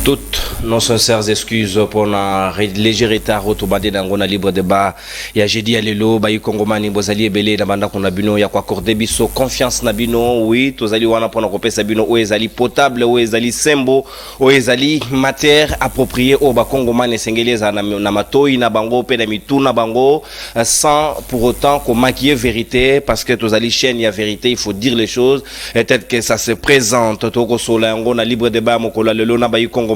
Toutes nos sincères excuses pour un léger retard au Tobadé dans un libre débat. Il y a jeudi à l'élo, Bayi Kongomani, Bozali Ebele, Nabanda Konabino, il y a quoi accorder biso, confiance Nabino, oui, Tozali Wana pour nous Sabino, ou ezali potable, ou ezali sembo, ou ezali matière appropriée au Bakongomani Sengeleza Namatoi, Nabango, Penamitu, Nabango, sans pour autant qu'on maquille vérité, parce que Tozali chaîne, il y a vérité, il faut dire les choses, et peut-être que ça se présente, Toko Solango, na libre débat, Mokola Lelo, Nabayi Kongo.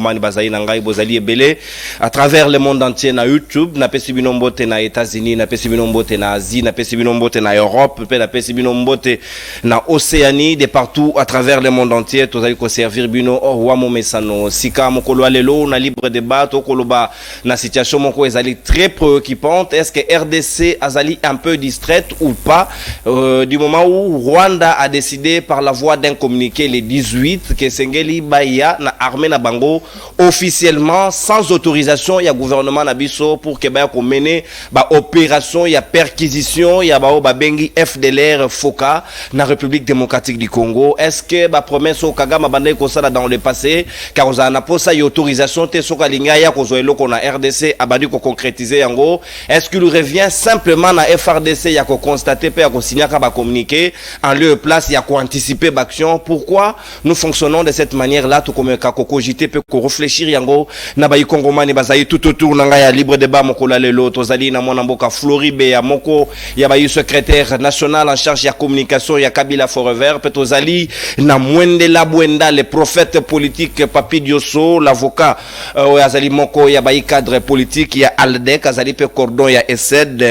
À travers le monde entier na YouTube, na pesi binombote na États-Unis, na pesi binombote na Asie, na pesi binombote na Europe, na pesi binombote na Océanie, de partout à travers le monde entier, tozali ko servir bino wamo mesano sika mokolo lelo na libre débat okoloba na situation moko ezali très préoccupante. Est-ce que RDC azali un peu distraite ou pas du moment où Rwanda a décidé par la voie d'un communiqué le 18 que Sengeli Baya na armée na bango officiellement sans autorisation il y a gouvernement nabiso pour que ba ko mener ba opération il y a perquisition il y a ba bengi FDLR Foka na République démocratique du Congo. Est-ce que ba promesse au Kagame bandé ko ça dans le passé car on a posa y autorisation te soka linga ya ko zoelo ko na RDC abadi ko concrétiser yango? Est-ce qu'il revient simplement na FRDC ya ko constater pe ya ko signer ka ba communiquer en lieu et place ya ko anticiper l'action? Pourquoi nous fonctionnons de cette manière là tout comme ka ko cogiter pe ko réfléchir yango na Bayi Kongomani bazayi tout autour na ya libre débat mokola lelo tozali na mwana mboka Floribe ya moko ya Bayi secrétaire national en charge ya communication ya Kabila Forever pe tozali na Mwende Labwenda le prophète politique Papi Diosso l'avocat azali moko ya Bayi cadre politique ya Aldec azali pe cordon ya ESED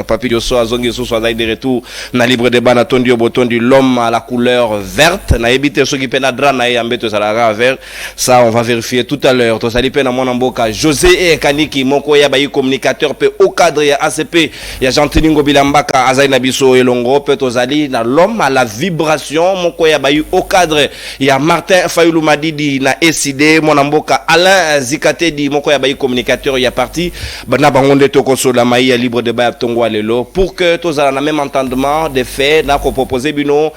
Papi Diosso azongi so azali de retour na libre débat na tondi obotondi l'homme à la couleur verte na ebite so ki pe na dra na ya mbeto salara vert. Ça on va vérifier tout à l'heure. Tozali pe na mwana mboka José et Kaniki moko ya Bayi communicateur pe au cadre ya ACP ya Jean-Tiningo Bilambaka azali na biso elongo pe tozali na l'homme à la vibration moko ya Bayi au cadre ya Martin Fayulu Madidi na SID mwana mboka Alain Zikate di moko ya Bayi communicateur ya parti bana bangonde tokoso la mai ya libre débat tongo lelo pour que tozala na même entendement des faits na ko proposer bino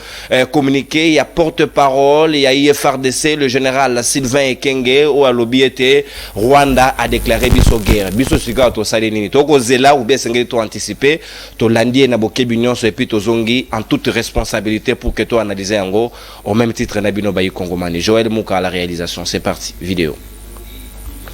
communiquer ya porte-parole ya IFRDC le général Sylvain Ekenge ou à l'obiété Rwanda a déclaré biso guerre biso sika to salenini toko zela ou bien sengeli to anticiper to landie na bokebinyon so et puis to zongi en toute responsabilité pour que to analyser yango au même titre na bino Bayi Kongomani. Joël Mouka à la réalisation. C'est parti, vidéo.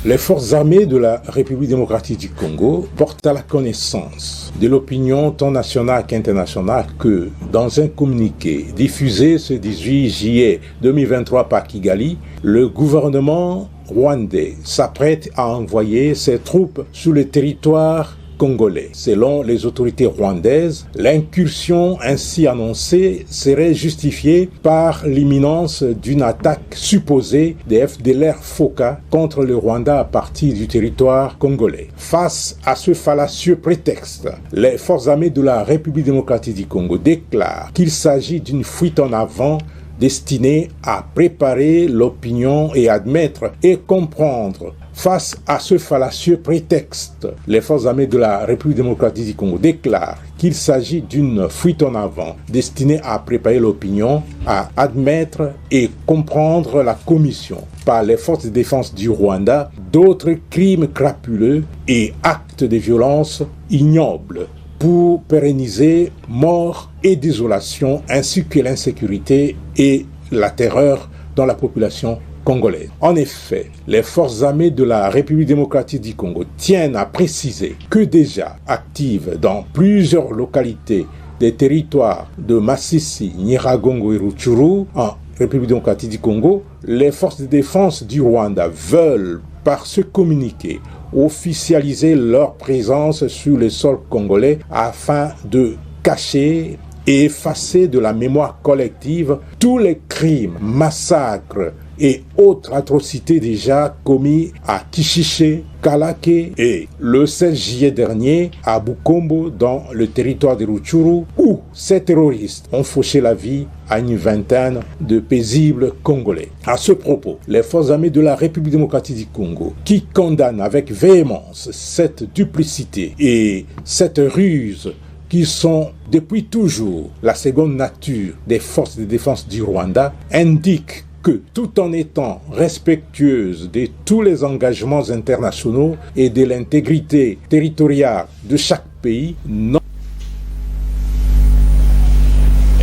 Les forces armées de la République démocratique du Congo portent à la connaissance de l'opinion tant nationale qu'internationale que, dans un communiqué diffusé ce 18 juillet 2023 par Kigali, le gouvernement rwandais s'apprête à envoyer ses troupes sur le territoire congolais. Selon les autorités rwandaises, l'incursion ainsi annoncée serait justifiée par l'imminence d'une attaque supposée des FDLR Foka contre le Rwanda à partir du territoire congolais. Face à ce fallacieux prétexte, les forces armées de la République démocratique du Congo déclarent qu'il s'agit d'une fuite en avant destinée à préparer l'opinion et admettre et comprendre. Face à ce fallacieux prétexte, les forces armées de la République démocratique du Congo déclarent qu'il s'agit d'une fuite en avant destinée à préparer l'opinion, à admettre et comprendre la commission par les forces de défense du Rwanda d'autres crimes crapuleux et actes de violence ignobles pour pérenniser mort et désolation ainsi que l'insécurité et la terreur dans la population congolaise. En effet, les forces armées de la République démocratique du Congo tiennent à préciser que déjà actives dans plusieurs localités des territoires de Masisi, Nyiragongo et Rutshuru en République démocratique du Congo, les forces de défense du Rwanda veulent par ce communiqué officialiser leur présence sur le sol congolais afin de cacher et effacer de la mémoire collective tous les crimes, massacres et autres atrocités déjà commis à Kishiché, Kalake et le 16 juillet dernier à Bukombo dans le territoire de Rutshuru où ces terroristes ont fauché la vie à une vingtaine de paisibles Congolais. À ce propos, les forces armées de la République démocratique du Congo qui condamnent avec véhémence cette duplicité et cette ruse qui sont depuis toujours la seconde nature des forces de défense du Rwanda, indiquent que, tout en étant respectueuse de tous les engagements internationaux et de l'intégrité territoriale de chaque pays, non.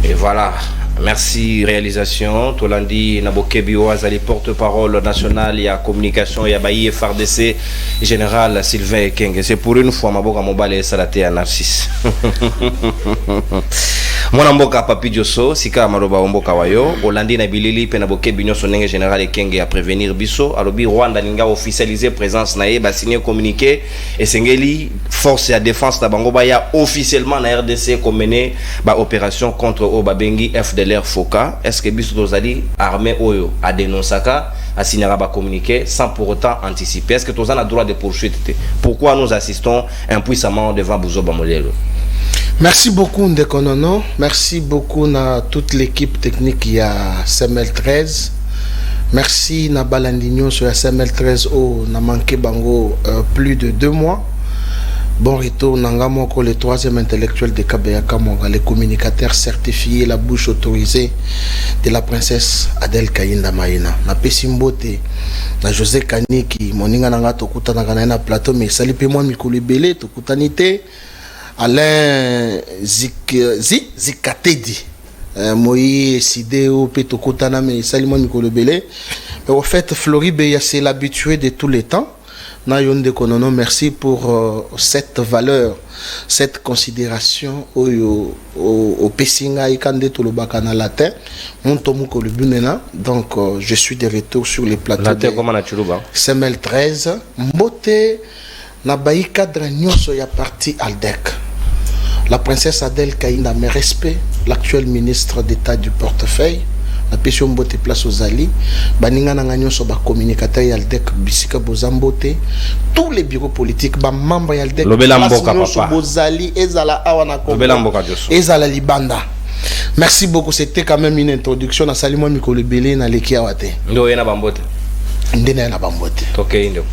Et voilà. Merci réalisation. Tolandi Nabokebi Oazali porte-parole national et à communication et à Baïe FRDC général Sylvain Ekenge. C'est pour une fois Maboka Mobile et Salaté à Narcisse. Mwana mboka Papi Dioso, Sika Maroba Mboka Wayo, Olandi na Bilili pe Nabokebi Nyoso Nenge général Ekenge à prévenir biso. Alobi Rwanda Ninga officialisé présence na ba signé communiqué et Sengeli force et défense na bango baya officiellement na RDC comme mené ba opération contre Obabengi FDLR Foka. Est-ce que biso tozali armée oyo a dénoncaka a signé ba communiqué sans pour autant anticiper? Est-ce que tozan a droit de poursuite? Pourquoi nous assistons impuissamment devant Buzoba Modelo? Merci beaucoup Ndekonono, merci beaucoup à toute l'équipe technique qui a CML 13. Merci na Balandinho sur la CML 13 où n'a manqué bango plus de 2 mois. Bon retour Nangamoko, le 3e intellectuel de Kabeya Kamonga, le communicateur certifié, la bouche autorisée de la princesse Adèle Kayinda Maïna. Na Pesimbote, na José Kaniki, moninga nanga tokuta na plateau, mais salipe moi mikuli belé, tokutanite. Alain Zikatedi, Moïse Sidéo, Petokotana, mais Salimon Mikolobele. Au fait, Floride, c'est l'habitué de tous les temps. Nayonde Konono, merci pour cette valeur, cette considération au Pessinga et Kande Tolobakana latin. Montomuko le Bunena. Donc, je suis de retour sur les plateaux. Latin, comment na Chuluba? CML 13. Mbote, Nabaï cadre Nyoso ya parti Aldec. La princesse Adèle Kayinda, mes respects, l'actuel ministre d'État du portefeuille, la pétion Mbote place aux Ali, Baninga Nanganyoso, ba communicateur Yaldec, Bisika Bozambote, tous les bureaux politiques, ba membre Yaldec, Bozali, Ezala Awana Ezala Libanda. Merci beaucoup, c'était quand même une introduction à Salimo Mikolo Belé na Lekiawate. Ndoyena Bambote. Ndena Bambote. Ok, Indo.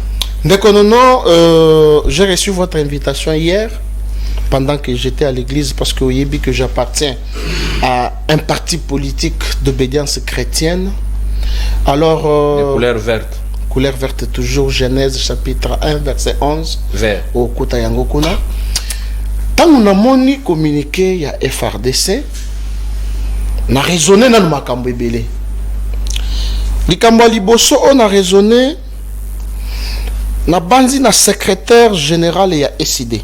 Ndekonono, j'ai reçu votre invitation hier pendant que j'étais à l'église parce que Oyebi que j'appartiens à un parti politique d'obédience chrétienne. Alors de couleur verte. Couleur verte toujours, Genèse chapitre 1 verset 11. Vert. Au Kota Yangokuna. Tant on a moni communiqué il y a FRDC, on a raisonné dans le makambo ebele. Likambo liboso on a raisonné. Na banzi na secrétaire général et à SID.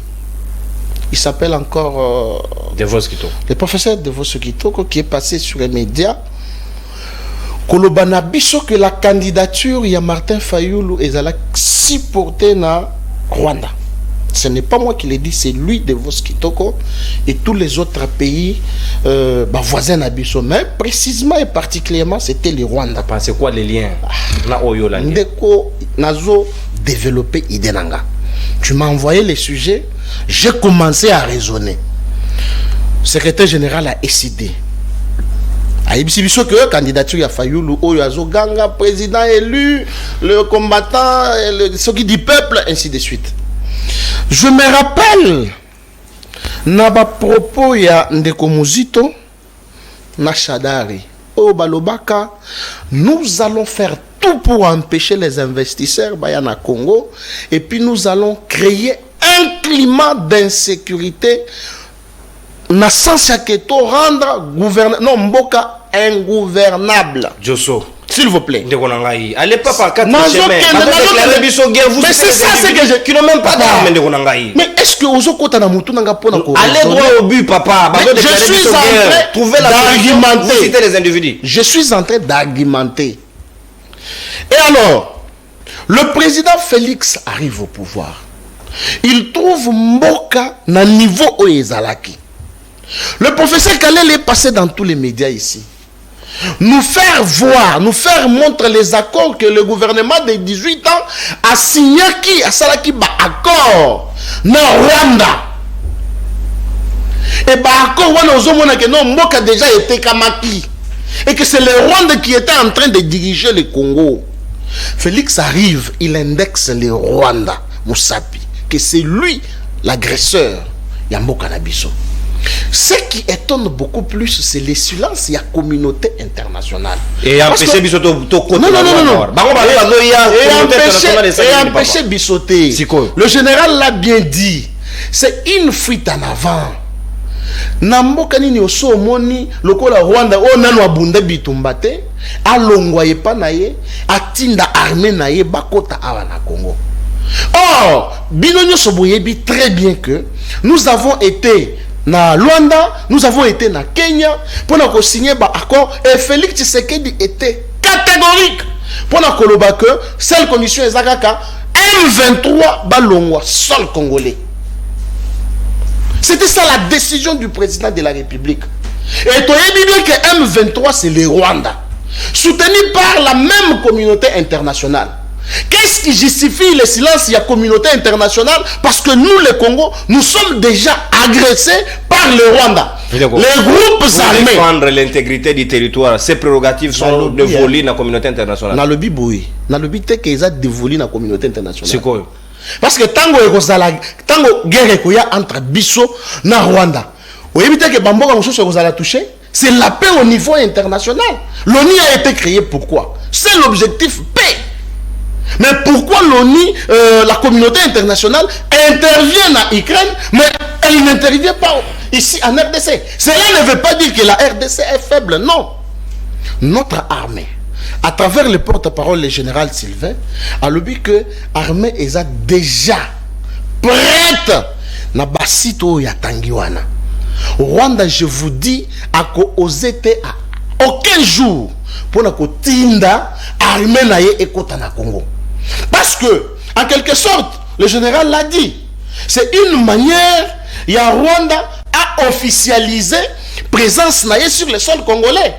Il s'appelle encore Devos Kito. Le professeur Devos Kito qui est passé sur les médias. Kolobana biso que la candidature ya Martin Fayoulou ezala si portée na Rwanda. Ce n'est pas moi qui l'ai dit, c'est lui Devos Kitoko et tous les autres pays voisins d'Abisso. Mais précisément et particulièrement, c'était le Rwanda. C'est quoi les liens? Ndeko Nazo développer Idenanga. Tu m'as envoyé les sujets, j'ai commencé à raisonner. Secrétaire général a décidé. Aïbisibiso que candidature a Fayoulou, Oyazo Ganga, président élu, le combattant, ce qui dit peuple, ainsi de suite. Je me rappelle, Naba propos ya Ndeko Muzito, Nachadari, Balobaka, nous allons faire tout pour empêcher les investisseurs Bayana Congo et puis nous allons créer un climat d'insécurité na sens ya keto rendre Mboka ingouvernable. Josso, s'il vous plaît. Allez pas par quatre chemins. Mais c'est ça qui n'ont même pas d'armes. Mais est-ce que vous avez na mutu nanga pona ko? Allez droit au but, papa. Je suis en train trouver la d'argumenter. Citer les individus. Je suis en train d'argumenter. Et alors, le président Félix arrive au pouvoir. Il trouve Mboka na niveau Oyezalaki. Le professeur Kalel est passé dans tous les médias ici. Nous faire voir, nous faire montrer les accords que le gouvernement de 18 ans a signé qui a salaki ba accord na Rwanda. Et ba accord wana ozomona que non Mboka déjà été kamaki et que c'est le Rwanda qui était en train de diriger le Congo. Félix arrive, il indexe le Rwanda, Moussapi, que c'est lui l'agresseur Yamboka Nabiso. Ce qui étonne beaucoup plus, c'est les silences, il y a communauté internationale. Et empêcher Bissoté to côté. Non. Et empêcher Bissoté. Le général l'a bien dit. C'est une fuite en avant. Namboka nini oso moni lokola Rwanda o nanu abunda bitumbate alongwa yepa na ye atinda armée na ye bakota awa na Congo. Or, binonyo soboyebi très bien que nous avons été na Luanda, nous avons été na Kenya pour nous signer ba accord et Félix Tshisekedi était catégorique pour nous koloba que seule condition ezakaka M23 balongwa sol congolais. C'était ça la décision du président de la République. Et tu as bien que M23 c'est le Rwanda, soutenu par la même communauté internationale. Qu'est-ce qui justifie le silence de la communauté internationale? Parce que nous, les Congo, nous sommes déjà agressés par le Rwanda. Les groupes armés. Défendre l'intégrité du territoire, ces prérogatives sont dévolues dans la communauté internationale. Dans le biboui, dans le bit que ils ont dévolues dans la communauté internationale. C'est quoi? Parce que tango guerre entre Bisso na Rwanda, vous évitez que Bamboka Moussou se touché. C'est la paix au niveau international. L'ONU a été créée pourquoi? C'est l'objectif paix. Mais pourquoi l'ONU, la communauté internationale, intervient en Ukraine, mais elle n'intervient pas ici en RDC? Cela ne veut pas dire que la RDC est faible, non. Notre armée, à travers le porte-parole, le général Sylvain, a le but que l'armée est déjà prête na basito ya Tangiwana. Rwanda, je vous dis, a osé à aucun jour pour na tinda armée na ye ekota na Congo. Parce que, en quelque sorte, le général l'a dit, c'est une manière, il y a Rwanda à officialiser présence naïe sur le sol congolais.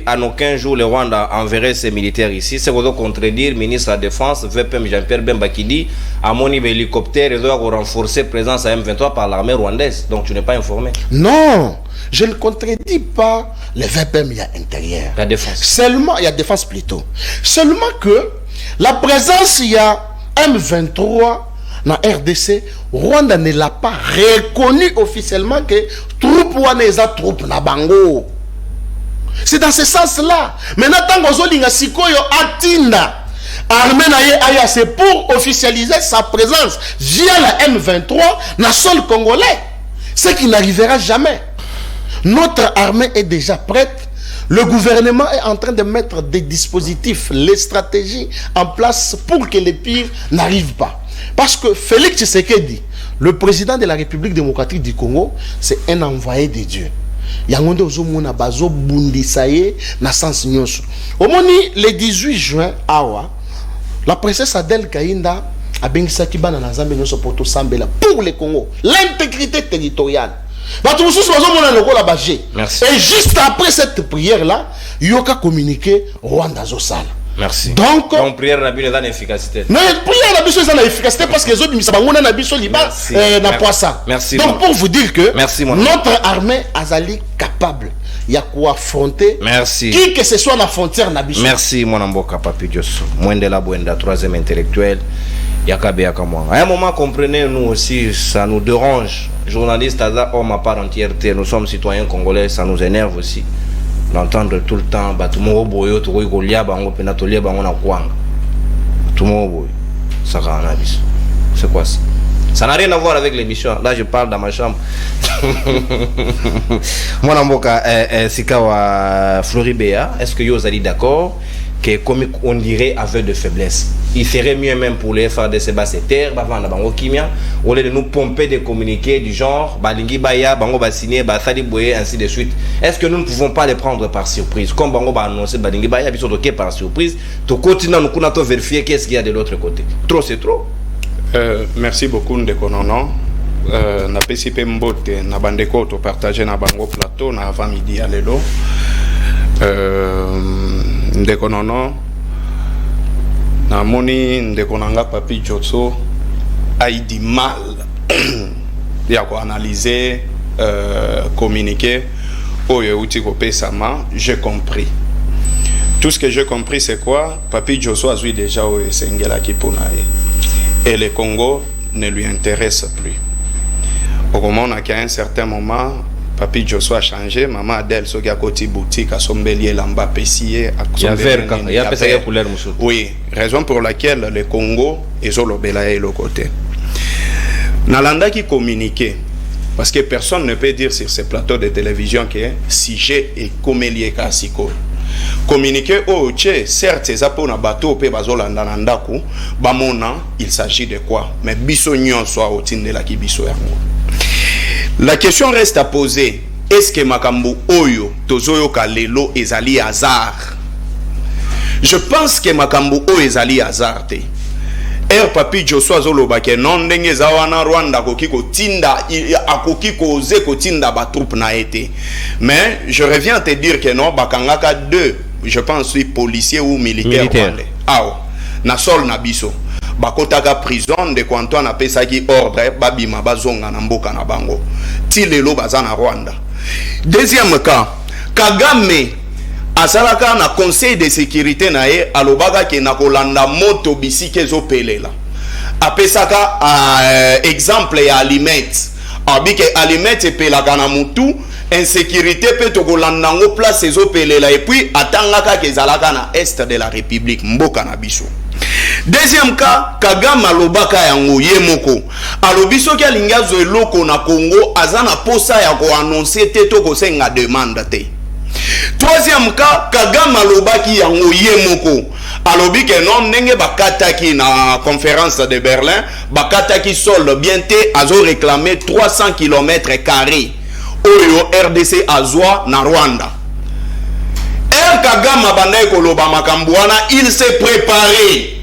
En aucun jour le Rwanda enverrait ses militaires ici. C'est pour contredire le ministre de la Défense, VPM Jean-Pierre Bemba qui dit à mon niveau hélicoptère, il doit renforcer présence à M23 par l'armée rwandaise. Donc tu n'es pas informé. Non, je ne contredis pas le VPM intérieur. La défense. Seulement, il y a défense plutôt. Seulement que la présence, il y a M23 dans RDC, Rwanda ne l'a pas reconnu officiellement que troupe waneza troupe na bango. C'est dans ce sens-là. Maintenant, tant que Zolinga Sikoyo atinda armée na c'est pour officialiser sa présence via la M23 na sol congolais. Ce qui n'arrivera jamais. Notre armée est déjà prête. Le gouvernement est en train de mettre des dispositifs, les stratégies en place pour que les pires n'arrivent pas. Parce que Félix Tshisekedi, le président de la République démocratique du Congo, c'est un envoyé de Dieu. Yangonde ozomona bazo bundisaye na sens nyonso. Omoni le 18 juin awa, la princesse Adèle Kainda a bengisaki bana na Nzambe nyonso poto sambela pour le Congo, l'intégrité territoriale. Merci. Et juste après cette prière-là, Yoka communiqué Rwanda Zosala. Merci. Donc prière n'a pas d'efficacité. Non, prière n'a pas d'efficacité parce que les autres n'a pas ça. Merci. Donc pour vous dire que notre armée azali capable, il y a quoi affronter. Merci. Qui que ce soit la frontière n'a pas. Merci mon amboka Papi Diosso. Mwendela Bwenda, troisième intellectuel. Yakabe Yakamwa. À un moment, comprenez, nous aussi, ça nous dérange. Journalistes, homme à part entièreté, nous sommes citoyens congolais, ça nous énerve aussi. D'entendre tout le temps, tout le monde, c'est quoi ça? Ça n'a rien à voir avec l'émission. Là, je parle dans ma chambre. Mon amboka, Sikawa Floribéa, est-ce que vous allez d'accord que, comme on dirait, aveu de faiblesse, il serait mieux même pour les FARDC terre, au lieu de nous pomper des communiqués du genre Balingi Baya, Bango Bassine, Basali Boye, ainsi de suite. Est-ce que nous ne pouvons pas les prendre par surprise? Comme Bango va annoncer Balingi Baya, ils sont ok par surprise. Tout continent, nous pouvons vérifier qu'est-ce qu'il y a de l'autre côté. Trop, c'est trop. Merci beaucoup, Ndekonono. Na PCP Mbote, na Bandeko, to partager na Bango Plateau, na avant midi à l'élo. Ndekonono. Na moni Ndekonanga Papi Diosso a eu du mal à analyser, communiquer. J'ai compris. Tout ce que j'ai compris, c'est quoi? Papi Diosso a vu déjà au Sengela Kipunaye. Et le Congo ne lui intéresse plus. Au moment où à un certain moment, Papi Joshua a changé, maman Adèle, ce gars côté boutique, a sombelier lamba pessier, il y a vert, il y a pas couleur. Oui, raison pour laquelle le Congo est sur le belaye le côté. Nalanda qui communiquait, parce que personne ne peut dire sur ces plateaux de télévision que sujet est comélié Kassiko. Communiquer au Tché, certes, c'est ça pour un bateau, pe bazolanda nandaku, bamona, il s'agit de quoi? Mais bisognon soit au tin de la qui biso. La question reste à poser. Est-ce que Makambu Oyo, Tozoyo Kalelo, ezali hasard? Je pense que Makambu Oyo ezali hasard. Papi Joshua Zoloba ke non ndenge zawana Rwanda koki ko tinda akoki ko oze ko tinda ba troupe na été. Mais je reviens à te dire que non bakangaka deux, je pense oui policiers ou militaires rwandais. Ah na sol na biso. Bakotaka prison de Antoine apesaki ordre babima bazonga na mboka na bango. Ti lelo baza na Rwanda. Deuxième cas, Kagame asalaka na conseil de sécurité na ye alobaka ke na kolanda moto bisike zo pelela. Apesaka exemple ya Alimet. Abike Alimet epelaka na mutu insécurité pe to kolanda ngo place zo pelela et puis atangaka ke zalaka na est de la République mboka na biso. Deuxième cas, Kagame alobaka yango yemoko. Alobiso ki alinga zo eloko na Congo azana posa ya ko annoncer te to ko senga demande te. Troisième cas, Kagame alobaki yango yemoko. Alobi ke non ndenge bakataki na conférence de Berlin, bakataki sol bien te azo réclamer 300 km² oyo RDC azwa na Rwanda. Kagame abandai koloba makambo wana, il s'est préparé.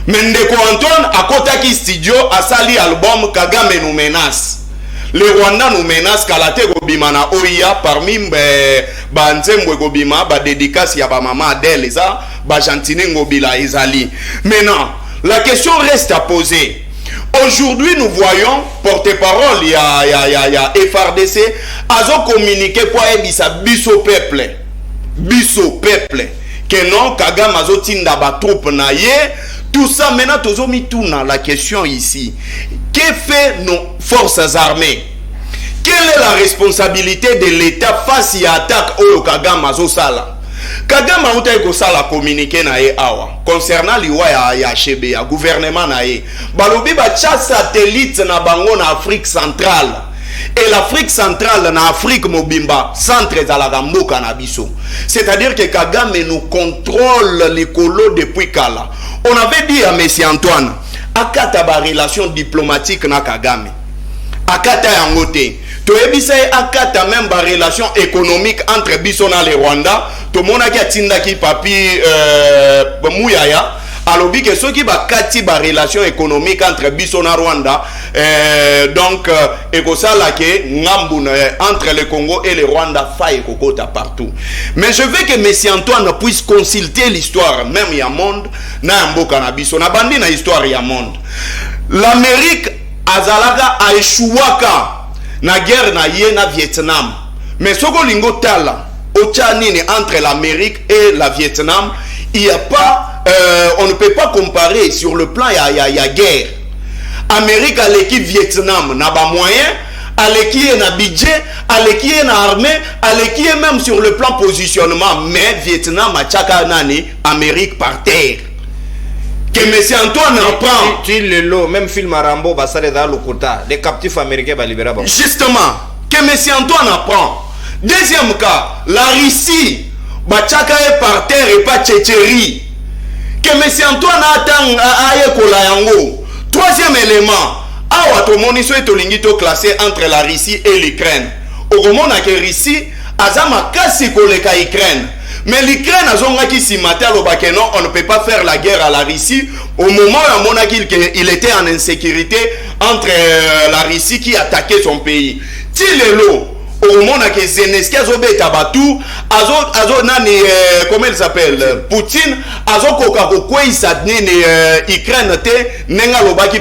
Mendeko Antoine akotaki studio asali album Kagame nous menace. Les Rwandais nous menacent kalate kobimana oya parmi banzembwe kobima ba dédicace ya ba maman Adèle eza ba gentine ngobila ezali. Maintenant, la question reste à poser. Aujourd'hui, nous voyons porte-parole il y a FRDC azo communiquer quoi ebisa biso peuple. Biso peuple que non Kagame azo tinda ba troupe na ye. Tout ça maintenant tozo mituna la question ici. Que fait nos forces armées? Quelle est la responsabilité de l'État face à l'attaque au Kagame Azosala? Kagame a ko sala communiqué na ye awa concernant liwa ya HB ya gouvernement na ye. Balobi ba cha satellite na bango na Afrique centrale. Et l'Afrique centrale na Afrique mobimba centre za la gamboka na biso. C'est-à-dire que Kagame nous contrôle les colos depuis Kala. On avait dit à Messie Antoine, akata ba relation diplomatique na Kagame. Akata yangote. To ebisa akata même ba relation économique entre biso na le Rwanda. To monaki atinda ki papi Muyaya. Alobi que ceux qui bakati ba relation économique entre biso na Rwanda donc ekosala ke ngambu entre le Congo et le Rwanda faille kokota partout. Mais je veux que Messie Antoine puisse consulter l'histoire même ya monde na mboka na biso na bandi na histoire ya monde. L'Amérique azalaka a échouaka na guerre na ye na Vietnam. Mais soko lingo tala ocha nini entre l'Amérique et la Vietnam, il y a pas on ne peut pas comparer sur le plan ya guerre. Amérique à l'équipe Vietnam n'a pas moyen, à l'équipe n'a budget, à l'équipe n'a armée, à l'équipe même sur le plan positionnement, mais Vietnam a chaka nani Amérique par terre. Que M. Antoine apprend. Tu le lot, même film Rambo, Bassade dans le quota, les captifs américains va libérer. Justement, que M. Antoine apprend. Deuxième cas, la Russie, Bachaka est par terre et pas Tchétchérie. Que M. Antoine attend à Yango. Troisième élément, awa to moniso et to lingito classé entre la Russie et l'Ukraine. Au moment où la Russie azama kasi koleka Ukraine. Mais l'Ukraine a zonga qui si matin non, on ne peut pas faire la guerre à la Russie. Au moment où il était en insécurité entre la Russie qui attaquait son pays. Tilelo. Au moment où Zelensky a Tabatu, comment il s'appelle, Poutine, Ukraine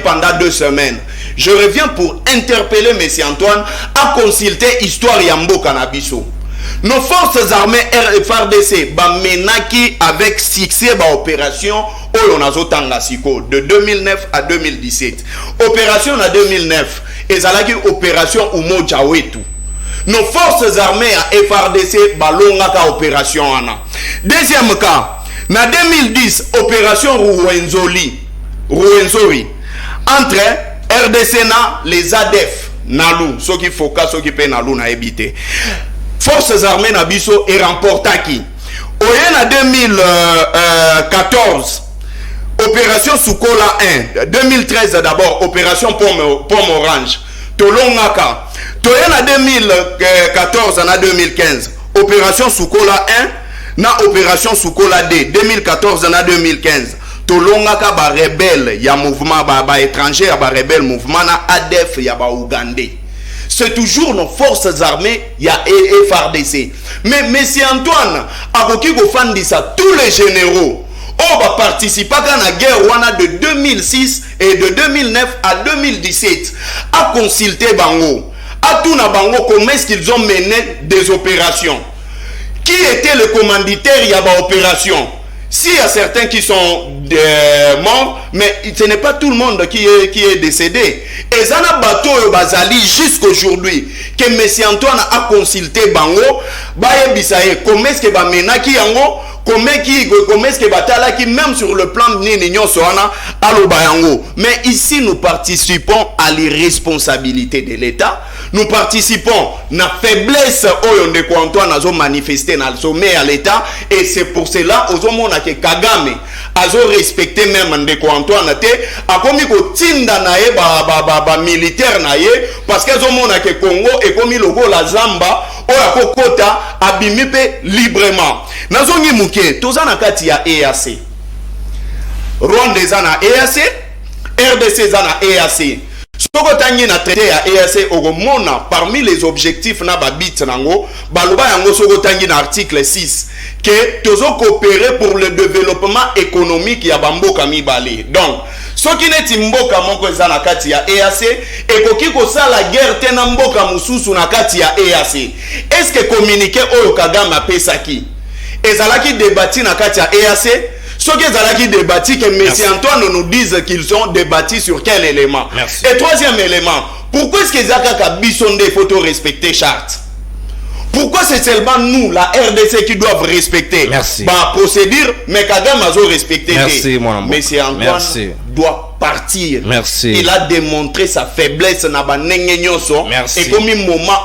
pendant 2 semaines. Je reviens pour interpeller M. Antoine à consulter Histoire Yambo Canabiso. Nos forces armées FARDC menaki avec succès opération de 2009 à 2017. Opération en 2009, ezalaki opération Umoja Wetu. Nos forces armées à FARDC balongaka opération ana. Deuxième cas, en 2010, opération Ruwenzori entre RDC na les ADF Nalu, ceux qui foka, ceux qui paient Nalu na habité. Forces armées na biso et remportaki. Oyen en 2014, opération Sukola 1. 2013 d'abord, opération Pomme Orange. Tolongaka. Toyen en 2014 en 2015, opération Sukola 1 na opération Sukola 2. 2014 en 2015. Tolongaka ba rebelle ya mouvement ba étranger ya ba rebelle mouvement na ADF ya ba Ougandais. C'est toujours nos forces armées, il y a FARDC. Mais M. Antoine, Akoki Gofandisa, tous les généraux, on va participer à la guerre de 2006 et de 2009 à 2017, à consulter Bango, à tout na Bango, comment est-ce qu'ils ont mené des opérations. Qui était le commanditaire, il y a des opérations. S'il y a certains qui sont morts, mais ce n'est pas tout le monde qui est décédé. Et ça n'a bateau et bazali jusqu'aujourd'hui que M. Antoine a consulté Bango, comment est-ce que Bamena qui yango, comment est-ce que Batala qui même sur le plan de Nignon Soana alo bayango. Mais ici nous participons à l'irresponsabilité de l'État. Nous participons à la faiblesse où Antoine a manifesté dans le sommet à l'État. Et c'est pour cela que Kagame a respecté même Ndeko Antoine a commis ko tinda nae ba militaire nae parce que que Congo est comme logo la Zamba oya kokota abimipe librement. Nazongi muke tozana kati ya EAC. Rwanda zana EAC, RDC zana EAC. Soko tangi na traité ya EAC ogomona parmi les objectifs na babit nango baloba yango soko tangi na article 6 que tozo coopérer pour le développement économique ya bamboka mibale. Donc soki neti mboka moko eza na kati ya EAC ekoki kosala guerre te na mboka mususu na kati ya EAC. Est-ce que communiqué oyo Kagame apesaki ezalaki débattu na kati ya EAC? Ce qui est débattu, que M. Antoine nous dise qu'ils ont débattu sur quel élément. Merci. Et troisième élément, pourquoi est-ce que Zaka Bissonde faut respecter charte? Pourquoi c'est seulement nous, la RDC, qui doivent respecter la procédure, mais Kagame a respecté. Merci, mon amour. M. Antoine doit partir. Merci. Il a démontré sa faiblesse. Merci. Et comme un moment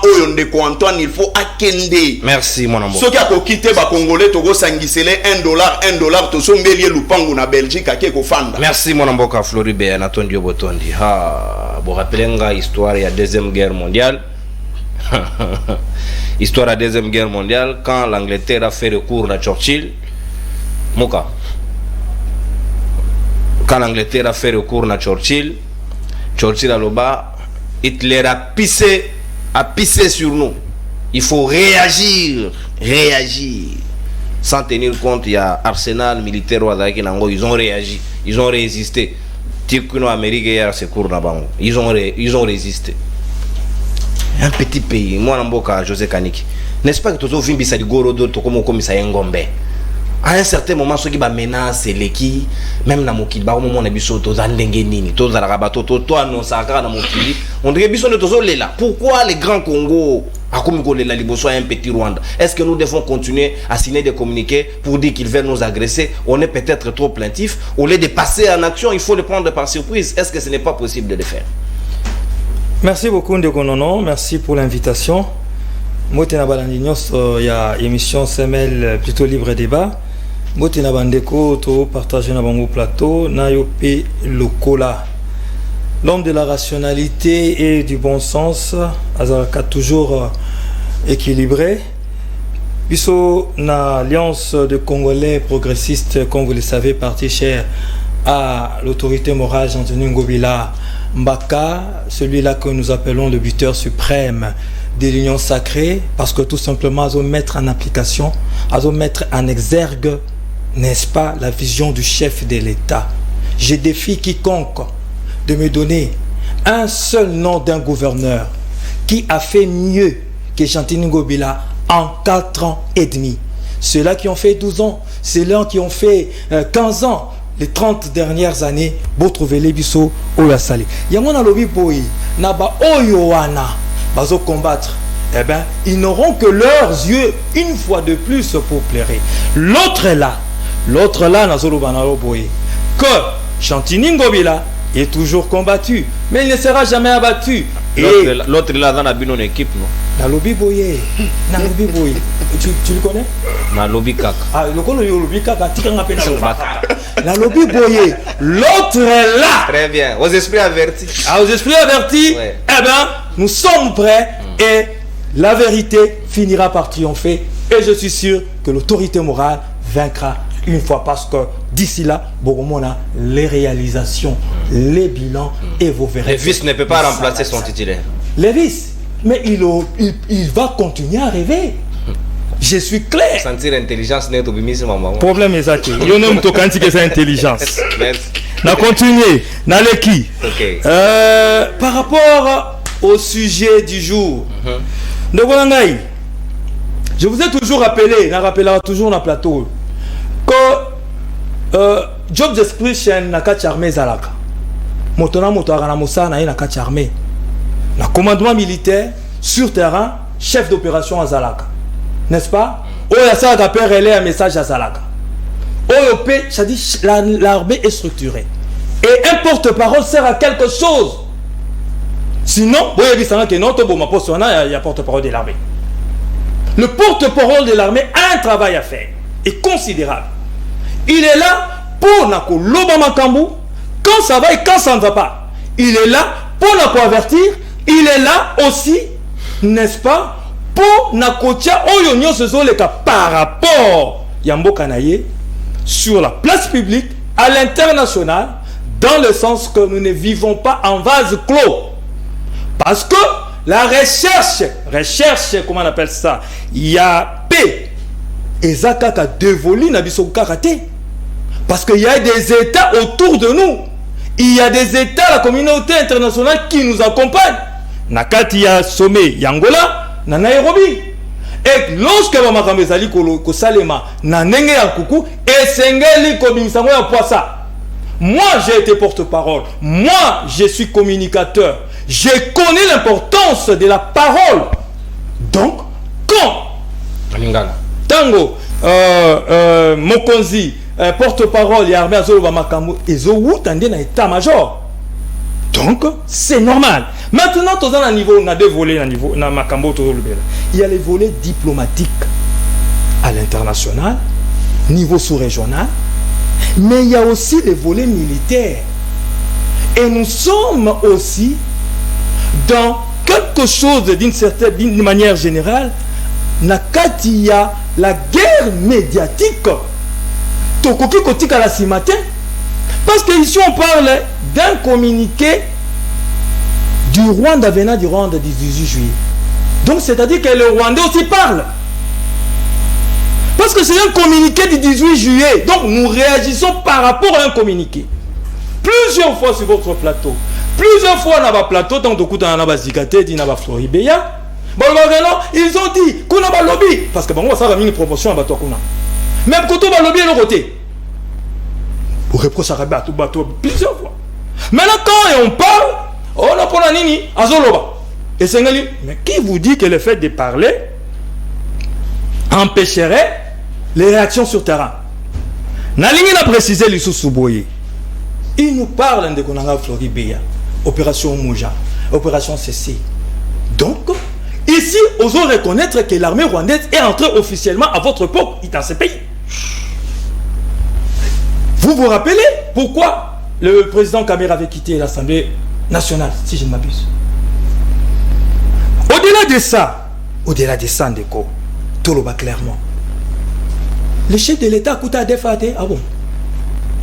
où Antoine, il faut akende. Merci, mon amour. Ce qui a quitté les Congolais, Togo sangisele $1, to sombelier lupangu na Belgique, ake kofanda. Merci, mon amour, Floribé, Anatoly Botondi. Vous rappelez l'histoire de la Deuxième Guerre mondiale. Histoire de la Deuxième Guerre mondiale, quand l'Angleterre a fait recours à Churchill, Moka. Quand l'Angleterre a fait recours à Churchill a l'oba, Hitler a pissé sur nous. Il faut réagir. Sans tenir compte, il y a arsenal militaire ils ont réagi, ils ont résisté. Tikuno Amérique hier secours na bango. Ils ont résisté. Un petit pays, moi Namboka José Kaniki. N'est-ce pas que tous vimbi sa ligoro do to comme ça Ngombe. À un certain moment ceux qui ba menace les qui même na mokili ba moment na biso to zandenge nini to za rabato to annoncer na mokili on dirait biso to zo lela. Pourquoi les grands Congo a comme la liboso un petit Rwanda? Est-ce que nous devons continuer à signer des communiqués pour dire qu'ils veulent nous agresser? On est peut-être trop plaintif. Au lieu de passer en action, il faut le prendre par surprise. Est-ce que ce n'est pas possible de le faire? Merci beaucoup Ndekonono, merci pour l'invitation. Motena Balandignos, il y a émission SML plutôt libre débat. Motena Bandeko, to partager na bango plateau, na yope lokola. L'homme de la rationalité et du bon sens, Azaraka toujours équilibré. Biso na alliance de Congolais progressistes, comme vous le savez, parti cher à l'autorité morale Jean-Denis Ngobila Mbaka, celui-là que nous appelons le buteur suprême de l'union sacrée, parce que tout simplement, à mettre en application, à mettre en exergue, n'est-ce pas, la vision du chef de l'État. Je défie quiconque de me donner un seul nom d'un gouverneur qui a fait mieux que Jean-Denis Ngobila en 4 ans et demi. Ceux-là qui ont fait 12 ans, ceux-là qui ont fait 15 ans, les 30 dernières années, vous trouvez les bisous au Yassali. Yamona lobi boy, naba oyoana, bazo combattre. Eh bien, ils n'auront que leurs yeux une fois de plus pour plaire. L'autre est là, Nazolo Banalo boy, que Chantini Ngobila est toujours combattu, mais il ne sera jamais abattu. L'autre là dans la bonne équipe, non? Nalobi Boye, Nalobi Boye. Tu le connais? Nalobi Kaka. Ah, le Nalobi Kaka, tu connais pas. Nalobi Boye, l'autre est là. Très bien, aux esprits avertis. Ah, aux esprits avertis, ouais. Eh bien, nous sommes prêts et la vérité finira par triompher. Et je suis sûr que l'autorité morale vaincra une fois, parce que d'ici là, on a les réalisations, les bilans et vos vérités. Lévis ne peut pas remplacer son titulaire. Lévis, mais il va continuer à rêver. Je suis clair. Sentir l'intelligence n'est pas maman. Problème est ça. Il y a un homme qui a intelligence. Merci. On continue. Naleki. Okay. Par rapport au sujet du jour, je vous ai toujours rappelé, on rappellera toujours dans le plateau, que job description na kati armée zalaka. Motona moto na mosana na kati armée. Na commandement militaire sur terrain, chef d'opération à Zalaka. N'est-ce pas? Oya ça rappelle un message à Zalaka. OOP, ça dit l'armée est structurée. Et un porte-parole sert à quelque chose. Sinon, il y a porte-parole de l'armée. Le porte-parole de l'armée a un travail à faire. Et considérable. Il est là pour Nako Lobama Kambu quand ça va et quand ça ne va pas. Il est là pour Nako avertir. Il est là aussi, n'est-ce pas, pour Nakotia Oyonyo Sezoleka par rapport Yambo Kanaye sur la place publique à l'international, dans le sens que nous ne vivons pas en vase clos. Parce que la recherche, comment on appelle ça, il y a paix. Et Zakaka dévolu Nabiso Karate. Parce qu'il y a des États autour de nous. Il y a des États, la communauté internationale qui nous accompagne. Nakati ya sommet Yangola, na Nairobi. Et lorsque Mamakame Zali ko Salema, na Nenge ya Kuku, et Sengeli ko Bimisango ya Poissa. Moi, j'ai été porte-parole. Moi, je suis communicateur. Je connais l'importance de la parole. Donc, quand Tango, Mokonzi, porte-parole et armée Azolo Bamakambo, ils ont tendu dans l'état-major. Donc, c'est normal. Maintenant, on a un niveau, on a deux volets, il y a les volets diplomatiques à l'international, niveau sous-régional, mais il y a aussi les volets militaires. Et nous sommes aussi dans quelque chose d'une manière générale, il y a la guerre médiatique. Parce que ici on parle d'un communiqué du Rwanda venant du Rwanda du 18 juillet. Donc c'est-à-dire que le Rwandais aussi parle. Parce que c'est un communiqué du 18 juillet. Donc nous réagissons par rapport à un communiqué. Plusieurs fois sur votre plateau. Plusieurs fois dans le plateau, tant que dans la Zikate, dans la Floribeya. Ils ont dit qu'on a lobby. Parce que bon, ça va une promotion à Batokuna. Même quand on va lobby de l'autre côté. Pour reprocher à bateau plusieurs fois. Maintenant, quand on parle, on a pour la nini, Azoloba. Et c'est mais qui vous dit que le fait de parler empêcherait les réactions sur terrain? Nalingi a précisé l'issue Souboye. Il nous parle de Konanga Floribeya, opération Moja, opération CC. Donc, ici, osons reconnaître que l'armée rwandaise est entrée officiellement à votre époque dans ce pays. Vous vous rappelez pourquoi le président Kabila avait quitté l'Assemblée nationale, si je ne m'abuse? Au-delà de ça, Ndeko, Toloba clairement, le chef de l'État a coûté à défater. Ah bon?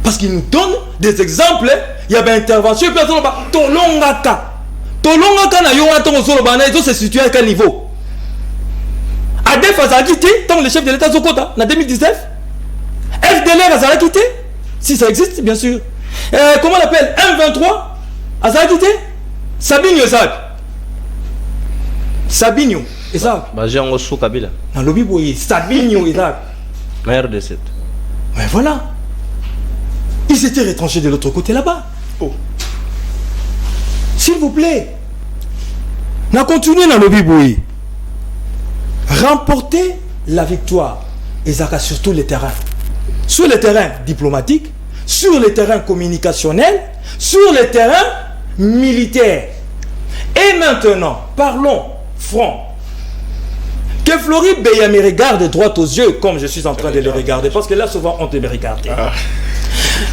Parce qu'il nous donne des exemples. Il y avait intervention, puis Tolongaka. Tolongaka na yonga Zoloba, ils se situé à quel niveau? À défater, a quitté, tant le chef de l'État Zokota, en 2019. FDLR a quitté. Si ça existe, bien sûr. Comment on l'appelle? M23 a quitté. Sabinho Zag. Sabinho. Et ça, j'ai un sous Kabila. dans le lobby, boy, Sabine, et ça. Maire de 7. Mais voilà. Ils étaient retranchés de l'autre côté là-bas. Oh. S'il vous plaît, on a continué dans le lobby, boy. Remporter la victoire. Et ça, sur tous les terrains. Sur les terrains diplomatiques, sur les terrains communicationnels, sur les terrains militaires. Et maintenant, parlons franc. Que Floride Beya me regarde droit aux yeux, comme je suis en train de le regarder, parce que là, souvent, on te me regarde.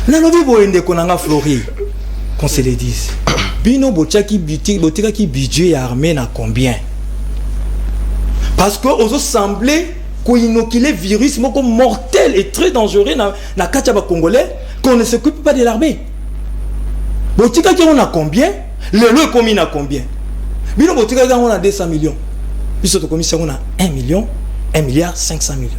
Nalobi boyende konanga Floride, qu'on se le dise. Bino bochaki budget armé na combien? Parce que aux semblait qu'on inocule virus mortel et très dangereux na Kachaba congolais, qu'on ne s'occupe pas de l'armée. Botika qui on a combien? Le lot commis à combien? Bino botika on a 200 millions. Puis notre commission on a 1 million, 1 milliard 500 millions.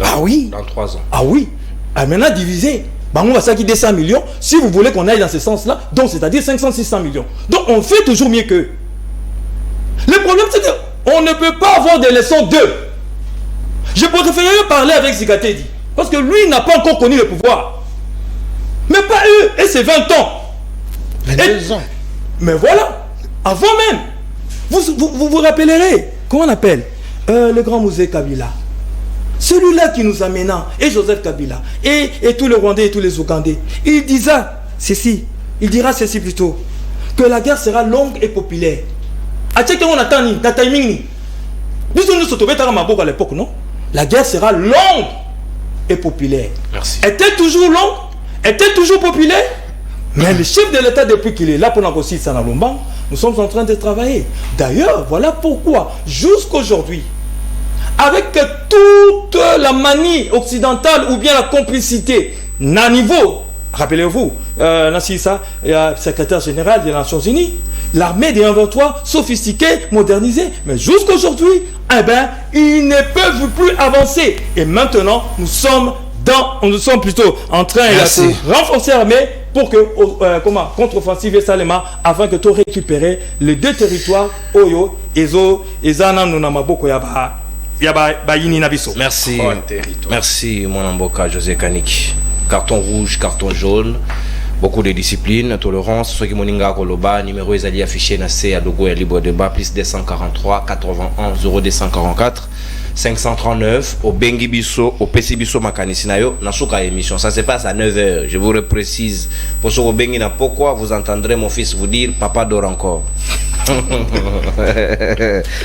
Ah oui? Dans 3 ans. Ah oui? Ah, maintenant divisé. Bah, on va ça qui 200 millions. Si vous voulez qu'on aille dans ce sens-là, donc c'est-à-dire 500-600 millions. Donc on fait toujours mieux qu'eux. Le problème c'est qu'on ne peut pas avoir des leçons d'eux. Je préférerais parler avec Zikatedi. Parce que lui n'a pas encore connu le pouvoir. Mais pas eux. Et c'est 20 ans. 22 ans. Mais voilà. Avant même. Vous rappellerez. Comment on appelle le grand musée Kabila. Celui-là qui nous amena, et Joseph Kabila, et tous les Rwandais et tous les Ougandais, il dira ceci, plutôt, que la guerre sera longue et populaire. À ce qu'on attend, dans timing, nous à l'époque, non? La guerre sera longue et populaire. Merci. Est-elle toujours longue? Est-elle toujours populaire? Mais le chef de l'État, depuis qu'il est là pour négocier ça dans l'Omban, nous sommes en train de travailler. D'ailleurs, voilà pourquoi, jusqu'aujourd'hui, avec toute la manie occidentale ou bien la complicité, à niveau, rappelez-vous, Nassissa, secrétaire général des Nations Unies, l'armée des 123 sophistiquée, modernisée, mais jusqu'aujourd'hui, eh ben, ils ne peuvent plus avancer. Et maintenant, nous sommes plutôt en train de renforcer l'armée pour que, contre-offensive et Salema, afin que tu récupères les 2 territoires, Oyo, Ezo, Ezana, Nunamaboko, Yaba. Merci. Merci, mon amboka José Kaniki. Carton rouge, carton jaune. Beaucoup de discipline, tolérance. Ceux qui moninga koloba, numéro est allé affiché na C à logo et libre débat, plus 243 91 0244 539 au Bengi Bisso, au PC Bisso Makanisinayo, na souka émission. Ça se passe à 9h. Je vous le précise. Pour ce Bengi na pourquoi vous entendrez mon fils vous dire papa dort encore.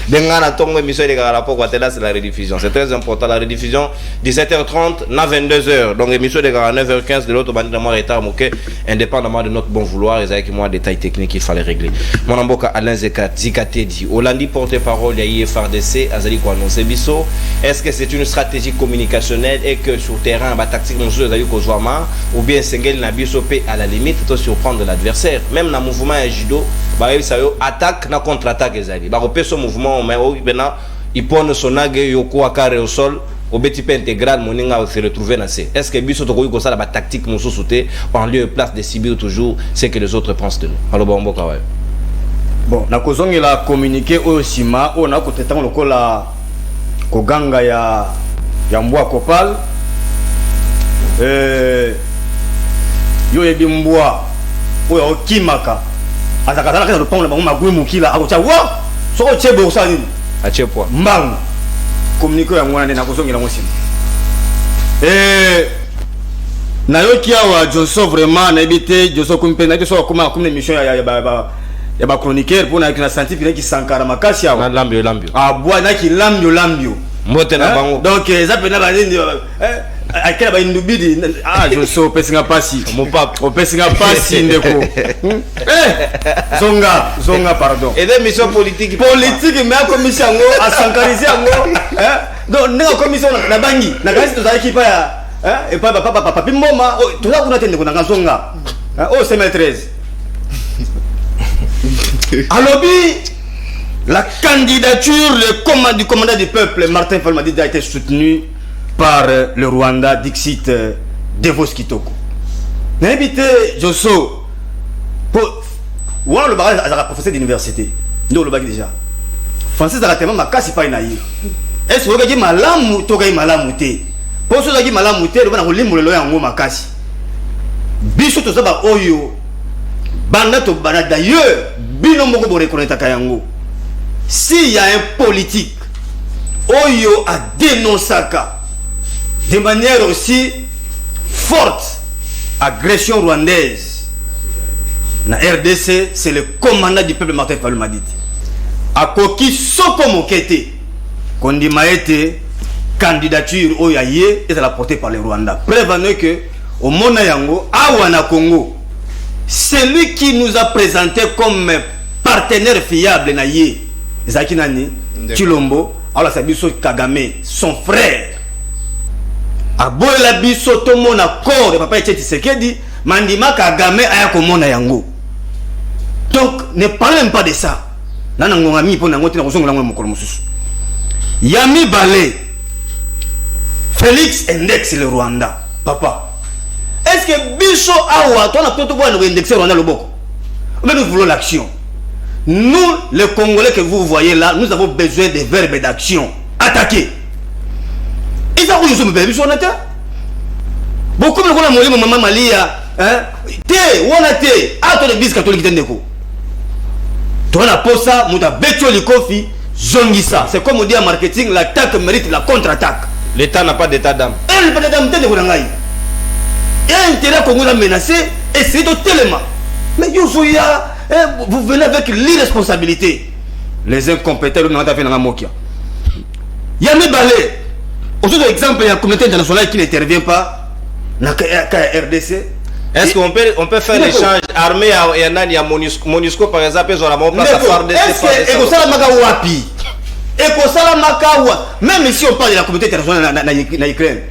Dengana tongo émission de la pourquoi c'est la rediffusion. C'est très important la rediffusion 17h30 na 22h. Donc émission de 9h15 de l'autre bande de moi retard moqué indépendamment de notre bon vouloir et avec moi détails techniques il fallait régler. Mon amboka Alain Zikatedi Olandi porte-parole ya IFRDC Azali ko annoncer biso. Est-ce que c'est une stratégie communicationnelle et que sur terrain ba tactique monsieur Azali ko jouama ou bien Sengel na biso pe à la limite to surprendre l'adversaire même na mouvement judo ba sayo attaque na contre-attaque ezali ba repé ce mouvement mais maintenant il pone son age yoko akare au sol au petit peu intégral moninga se retrouver na C. Est-ce que biso to ko ça la tactique muso sauter en lieu et place de Sibir toujours c'est que les autres pensent de nous. Alors bon ouais. Bon na kozongi la communiquer au sima on a côté tant lokola koganga ya mbwa kopal yo yebi mbwa oyo kimaka atakatala kana lopanga bango magwe mukila akocha wa soko chebo usani achepwa mbangu communiquer ya mwana na kozongela mosima na yo kiawa Joso vraiment na ebité Joso kumpe na so kuma comme émission ya ba chroniqueur pour na ki na scientifique ki sankara makasi awa lambio ah bois na ki lambio mbote na bango donc ça peut na ba nini akela ba indubidi Joso pesinga pasi mon pape pesinga pasi ndeko zonga pardon et des missions politiques mais a commission ngo a sankariser ngo donc ndeko commission na bangi na kasi to za équipe ya et papa mboma to za kuna tende kuna zonga c'est maîtresse alobi la candidature du commandant du peuple Martin Falmadi a été soutenue par le Rwanda Dixit Devos Kitoko. N'invité Joso pour le barrage à la professeur d'université. Nous le bac déjà. Français exactement makasi pas naïe. Est-ce que vous malamu to malamu te? Pour ceux qui malamu te, on a rolimbo le yango makasi. Biso to zaba oyo banda to bana d'ailleurs bino moko bo reconnaître kayango. S'il y a un politique oyo a dénoncé de manière aussi forte agression rwandaise na RDC, c'est le commandant du peuple Martin Fayulu Madidi. Akoki soko mokete kondima ete candidature oyaye est à la portée par le Rwanda. Prévenez que au Mona Yango, Awana Congo, celui qui nous a présenté comme partenaire fiable naye Zakinani Chilombo, alors Sabiso Kagame, son frère. Abola biso tomo na corps papa Etienne Tshisekedi, Mandima Kagame aya ko Mona Yango. Donc ne parlez même pas de ça. Nana ngongami pona ngote na kozongola ngwe mokolo mususu. Yami Balé, Félix indexe le Rwanda. Papa, est-ce que Bicho Awa, toi, on a tout le indexer Rwanda le Boko? Mais nous voulons l'action. Nous, les Congolais que vous voyez là, nous avons besoin de verbes d'action. Attaquer. Et ça, vous avez besoin de ça? Beaucoup de gens ont dit, maman Malia, hein? Té, on a té, à toi, les bis catholiques d'Endeko. Toi, on a posé ça, on a bécho le kofi. Zongisa, c'est comme on dit en marketing, l'attaque mérite la contre-attaque. L'État n'a pas d'état d'âme. Et le pas d'état d'âme, il y a un intérêt qu'on vous a menacé, et c'est de tellement. Mais vous venez avec l'irresponsabilité. Les incompétents, nous avons fait dans la mokia. Yami Balé, aujourd'hui, exemple, il y a une communauté internationale qui n'intervient pas dans la RDC. Est-ce qu'on peut faire l'échange armé et à MONUSCO par exemple, ils ont la place à faire des même si on parle de la communauté internationale en Ukraine,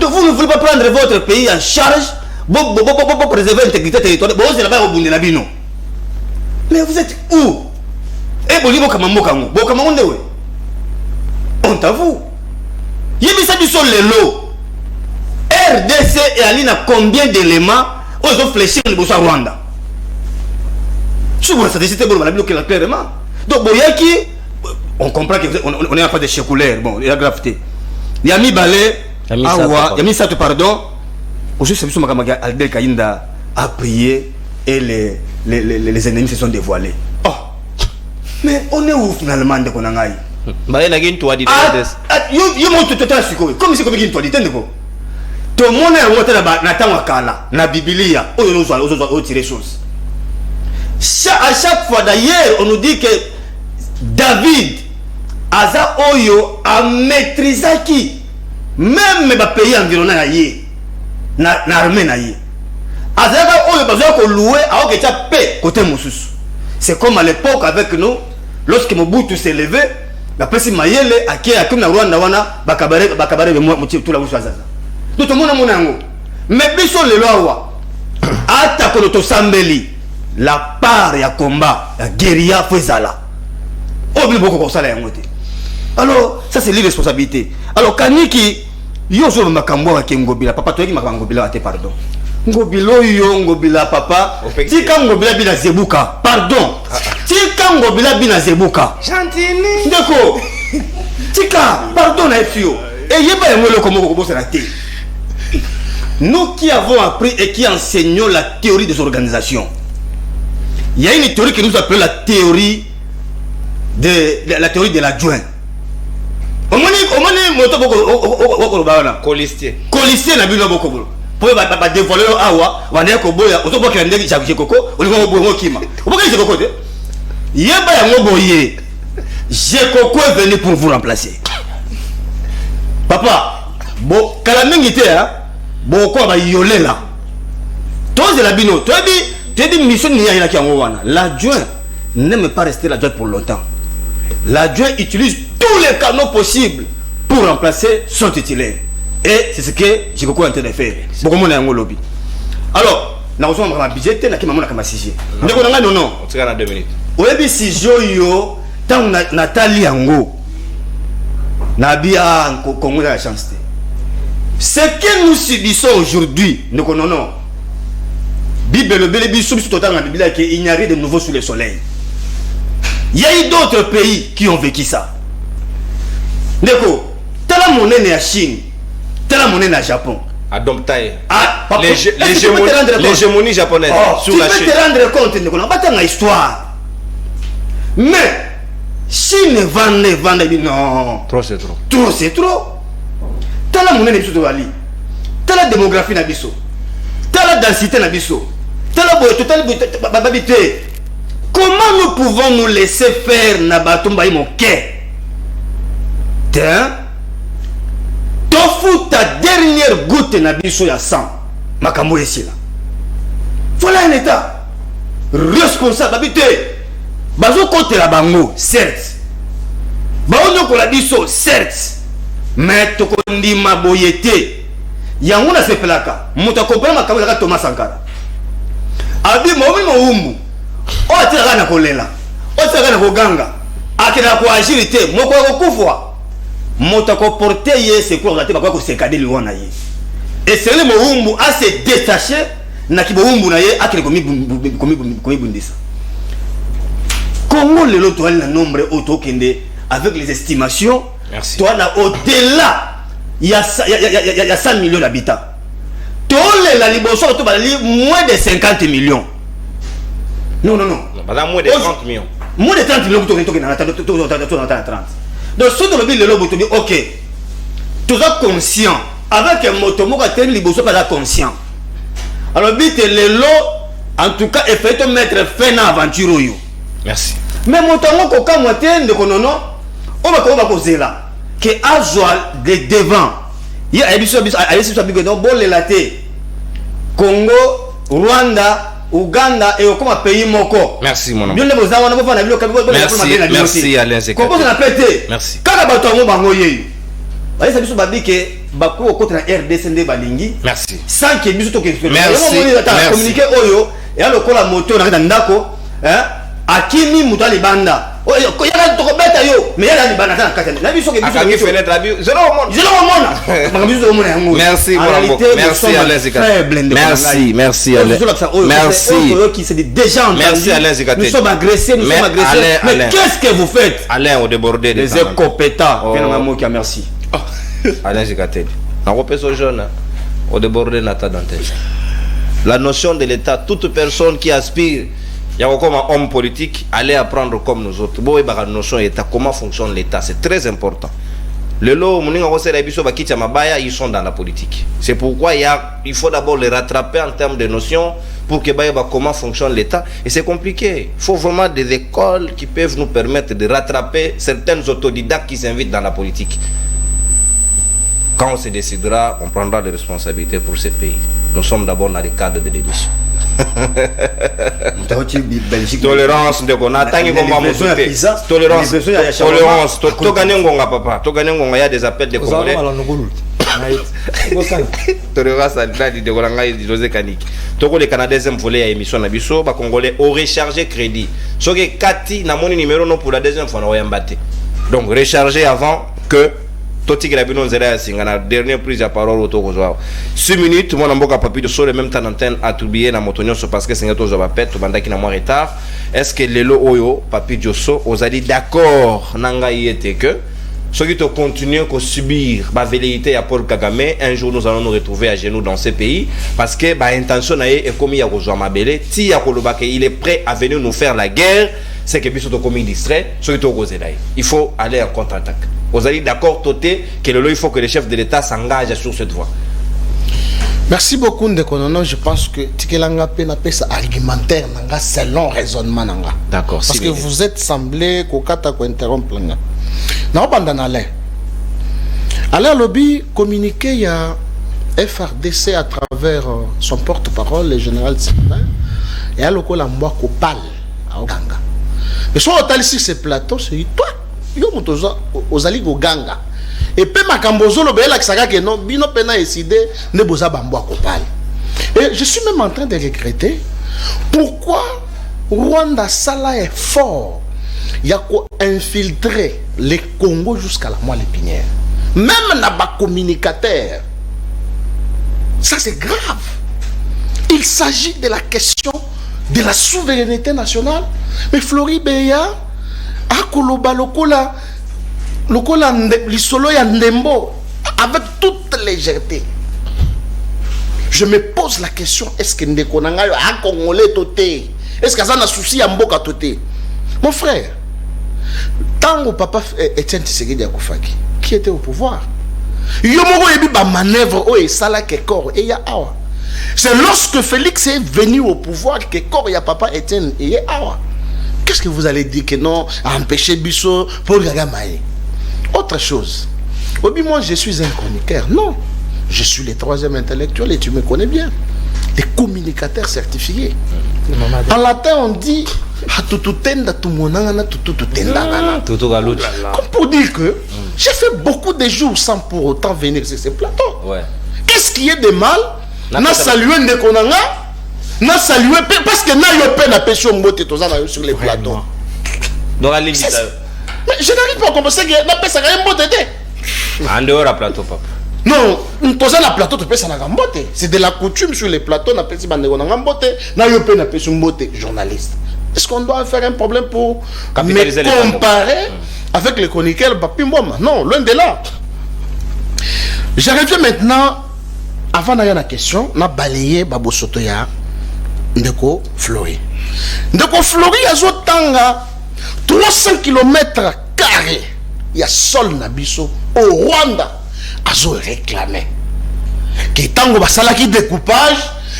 donc vous ne voulez pas prendre votre pays en charge pour préserver l'intégrité territoriale. Mais vous êtes où? On t'avoue. Yébissa du sol les lots. RDC et Aline a combien d'éléments aux ont fléchis le Bossa Rwanda? Je vous statistique pour la bloquer clairement. Donc Boyaki, on comprend qu'on est en phase de chécoulaire. Bon, il y a gravité. Yami Balé, Yami Sato, pardon. Aujourd'hui, c'est Mamaga Aldel Kainda a prié et les ennemis se sont dévoilés. Oh, mais on est où finalement de Konangaï? Balé n'a qu'une toile d'idée. You monte tout à suko. Comme si comme une toile d'idée. Tout le monde est monté là-bas. N'attend kala. Na Biblia. Oh, nous allons tirer choses. À chaque fois d'ailleurs, on nous dit que David, Aza Oyo a maîtrisé qui, même les pays environnants naïe, na armée naïe. Aza Oyo besoin qu'on loue à aucun paix côté Moussous. C'est comme à l'époque avec nous, lorsque Mobutu s'est levé. La presse Mayele a qui a comme la Rwanda wana bakabare de moi tout la bouche azaza. Tout le monde a mon ango. Mais biso le loa ata ko to sambeli la part ya combat ya guérilla fezala. Obi boko ko sala yango te. Alors ça c'est l'irresponsabilité. Alors kaniki yo zo makambo wa kengobila papa toyeki makangobila ate pardon. Ngobilo yo ngobila papa tika ngobila bila zebuka pardon tika ngobila bila zebuka gentini ndeko tika pardon na fio et yeba yemolo comme ko la té. Nous qui avons appris et qui enseignons la théorie des organisations, il y a une théorie que nous appelons la théorie de l'adjoint. Colistier na bilo boko pour dévoiler awa wana ko boya ozo boka ndeki cha koko olingo boyo kima oboka je koko te yeba ya ngoboye je koko est venu pour vous remplacer papa bo kala mingi te hein bo ko ba yolela toi de la bino toi tu dis mission ni ya ki yango wana l'adjoint n'aime pas rester l'adjoint pour longtemps. L'adjoint utilise tous les canaux possibles pour remplacer son titulaire. Et c'est ce que j'ai beaucoup en train de faire. Beaucoup de gens ont lobby. Alors, nous avons un budget, nous avons un sujet. Non, on tire dans 2 minutes. Au début, si yo, tant Nathalie Ango, Nabia Congo la chance. Ce que nous subissons aujourd'hui, nous connaissons. Bible, le Bible, il n'y a rien de nouveau sous le soleil. Il y a eu d'autres pays qui ont vécu ça. Neko, telle monnaie à Chine, telle monnaie à Japon. L'hégémonie japonaise sur la Chine. Tu peux te rendre compte, Neko, on va dans l'histoire. Mais, Chine vend, non. Trop c'est trop. Trop c'est trop. Telle monnaie n'est pas ali. Telle démographie n'a biso. Telle densité n'a biso. Comment nous pouvons nous laisser faire Nabatumba mon quai? Tofu ta dernière goutte nabiso ya sang. Makambo ici là. Voilà un état responsable. Babité. Bazo contre la bango, certes. Bazo contre la biso, certes. Mais tokondi maboyete. Yango se pelaka. Muta comprendre makambo ya Thomas Sankara. Abi momi moumbu. O atira na kolela. O atira na koganga. Akira ko agilité, moko ko kufwa. Mota ko porter ye se ko ngate bakwa ko sekade liwana ye. Et c'est le moumbu a se détacher na kiboumbu na ye akira komi bundisa. Congo le lot na nombre auto kende avec les estimations. Merci. Toi na au-delà il y a 100 millions d'habitants. La liboso moins de 50 millions. Non. Moins de 30 millions. Moins de 30 millions. Donc, si tu le dis, ok, tu es conscient. Avec un motomo, tu es pas conscient. Alors, but le lot, en tout cas, il faut mettre fin à l'aventure. Merci. Mais motomo, quand on est de konono, on va causer là. Que Azoal de devant. Il y a des choses qui sont Congo, Rwanda, Uganda et comme pays moko. Merci mon ami. Merci Alain Zekaté. Comment on a pété? Merci. Quand on a bangoye. Allez sabiso babi que bako contre RDC ndé balingi. Merci. Sans que biso to que merci. Communiquer oyo et alors ko la moto na ndako, hein? Akimi mutali banda. Oh, il y a yo, mais il y a des bananes. Merci, merci Alain Zekaté. Merci Alain. Nous sommes agressés, Mais qu'est-ce que vous faites? Alain, au débordé. Les incompétents. Merci. Alain Zekaté. Au débordé, la notion de l'État, toute personne qui aspire. Il y a comme un homme politique, aller apprendre comme nous autres. Comment fonctionne l'État, c'est très important. Ils sont dans la politique. C'est pourquoi il faut d'abord les rattraper en termes de notions pour que comment fonctionne l'État. Et c'est compliqué. Il faut vraiment des écoles qui peuvent nous permettre de rattraper certaines autodidactes qui s'invitent dans la politique. Quand on se décidera, on prendra les responsabilités pour ce pays. Nous sommes d'abord dans le cadre de l'émission. Tolérance de qu'on a tolérance to gagner ngonga papa to gagner ngonga, il y a des appels de Congolais tolérance à de Golanga et José Kanik toko le Canada deuxième volet à émission na biso ba Congolais au recharger crédit so que kati na mon numéro non pour la deuxième fois na oyambate donc recharger avant que Toti qui a bien la dernière prise de parole autour de 6 minutes, mon amboka papi de sur le même temps d'antenne attribué na motonio parce que c'est un autre bapet, tout banda qui n'a moins retard. Est-ce que le oyo papi Diosso os a dit d'accord nanga yete que ceux qui te continuent à subir la velléité à Paul Kagame, un jour nous allons nous retrouver à genoux dans ces pays parce que bah intention est comme il y a rejoint ma belle, ti a il est prêt à venir nous faire la guerre, c'est que biso to comme distrait, ceux qui te osé là. Il faut aller en contre-attaque. Vous allez d'accord Toté que il faut que le chef de l'État s'engage sur cette voie. Merci beaucoup Ndekonono. Je pense que Tikelanga Penapesa argumentaire nanga selon raisonnement nanga. D'accord. Parce que vous êtes semblé kokata ko interrompre nanga. Na bandana Alain. Alain lobby communiqué il y a FRDC à travers son porte-parole le général Sylvain et à lokola mbwa kopal à Oganga. Mais soit on sur ce plateau c'est toi. Yo motoza ozali go ganga et pe makambozo lo bela kisaka que non bino pena décidé ne boza bambo akopal. Et je suis même en train de regretter pourquoi Rwanda sala est fort il a infiltré les Congo jusqu'à la moelle épinière même na ba communicateur Ça c'est grave. Il s'agit de la question de la souveraineté nationale. Mais Floribeya akoloba lokola lisolo ya ndembo avec toute légèreté. Je me pose la question, est-ce que ndeko nanga yo a congolais toté? Est-ce que ça na souci ya mboka toté? Mon frère, tango papa Etienne Tshisekedi akufaki, qui était au pouvoir? Yo moko yebi ba manœuvre o esala ke corps et ya awa. C'est lorsque Félix est venu au pouvoir que corps ya papa Etienne et ya awa. Qu'est-ce que vous allez dire que non, à empêcher Bisso pour Gagamaye? Autre chose. Obi, moi je suis un chroniqueur. Non, je suis le troisième intellectuel et tu me connais bien. Des communicateurs certifiés. En latin on dit comme pour dire que j'ai fait beaucoup de jours sans pour autant venir sur ces plateaux. Ouais. Qu'est-ce qui est de mal? Na salué Ndekonanga, na salué parce que na yo pe na pêche mbote sur les plateaux. Donc allez vite. Mais je n'arrive pas à comprendre que na pesa ka mbote te. En dehors à plateau papa. Non, on pose la plateau tu pesa na mbote. C'est de la coutume sur les plateaux na pesa Ndekonanga mbote, na yo pe na pêche mbote journaliste. Est-ce qu'on doit faire un problème pour me comparer avec les chroniqueurs Papi Mboma? Non, loin de là. J'arrive maintenant, avant d'aller à la question, on a balayé Babo Sotoya, Ndeko Flori. Ndeko Flori, il y a tanga 300 km². Il y a sol Nabiso au Rwanda. Azo réclamé. Que tango basalaki découpage,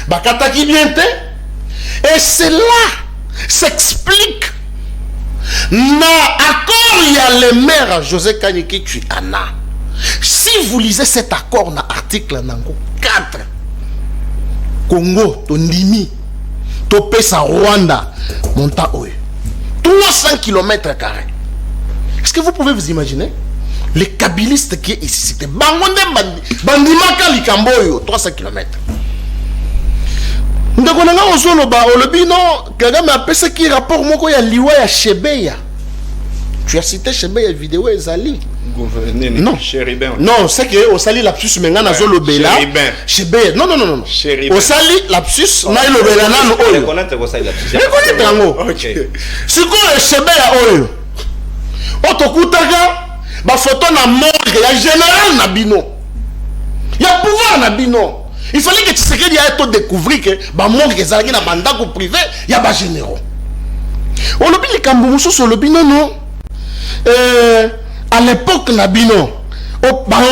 bakataki bien te. Et c'est là s'explique na accord il y a le maire José Kanyiki tu ana. Si vous lisez cet accord na article nango 4 Congo tondimi to pesa Rwanda monta oyo 300 km². Est-ce que vous pouvez vous imaginer les kabylistes qui est ici, c'était bangonde bandimaka likamboyo 300 km. Ndeko nanga ozolo ba olobino Kagame apesa ki rapport moko ya liwa ya Shebeya. Tu as cité Shebeya vidéo ezali. Non, Chéribin. Non, c'est que osali lapsus menga na zolo bela. Shebeya. Non. Osali lapsus na ilo bela nanu oyo. Reconnaître osali lapsus. Reconnaître ngo. OK. Siko Shebeya oyo. Otokutaka ba photo na morgue ya général na bino. Ya pouvoir na bino. Il fallait que Tshisekedi ait découvert que ba monde que ça na bandako privé ya ba généraux. On le dit Kambumuso sur le bino non. À l'époque na bino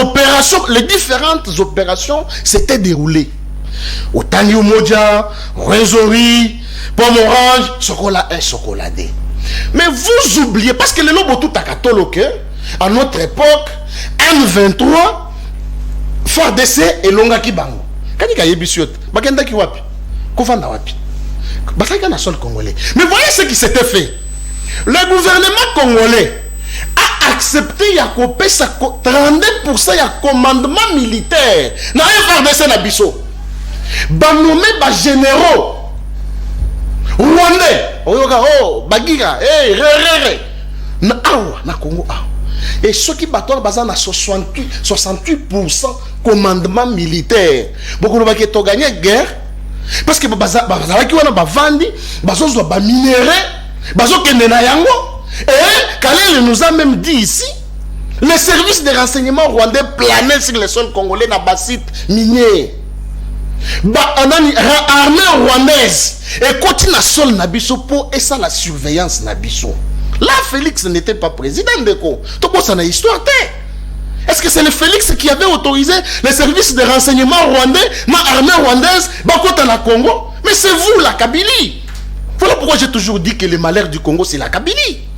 opération, les différentes opérations s'étaient déroulées. Otani Umoja, Rwenzori, Pomme Orange, Sokola 1, Sokola 2. Mais vous oubliez parce que le lobo tout à katoloke à notre époque M23 FARDC et Longa Kibango. Kanika yebisiot, bakenda ki wapi? Kofanda wapi? Bataka na sol congolais. Mais voyez ce qui s'était fait. Le gouvernement congolais a accepté Yakopé sa 32% ya commandement militaire. Na FARDC na biso. Ba nommé ba généraux rwandais. Oyoka bagira, re. Na awa na Congo awa. Et ceux qui battent basent à 68% commandement militaire. Beaucoup de gens qui ont gagné guerre parce que qui ont bavandi, bazo ba minéré, bazo kenena yango. Et Kalel nous a même dit ici, les services de renseignement rwandais planaient sur les sols congolais na basit minier. Armée rwandaise et continue à sol nabiso pour et ça la surveillance nabiso. Là, Félix n'était pas président de quoi. Donc, ça n'a histoire. Est-ce que c'est le Félix qui avait autorisé les services de renseignement rwandais, ma armée rwandaise, bakota na Congo? Mais c'est vous, la Kabylie. Voilà pourquoi j'ai toujours dit que le malheur du Congo, c'est la Kabylie.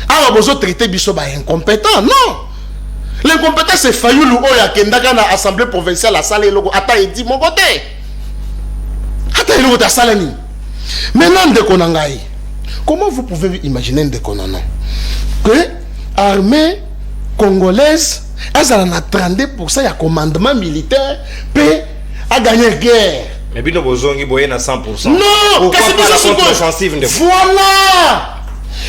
Ah, vous autres traitez Bissoba incompétent. Non. L'incompétent, c'est Fayoulou Oya Kendaka na Assemblée provinciale à Salé Logo. Attends, il dit mon côté. Attends, il est à Salani. Maintenant, de Konangaï. Comment vous pouvez imaginer que l'armée congolaise elle a 32% de commandement militaire a gagné la guerre? Mais bien bozongi boye na 100%. Non, pourquoi pas la contre-offensive de... Voilà.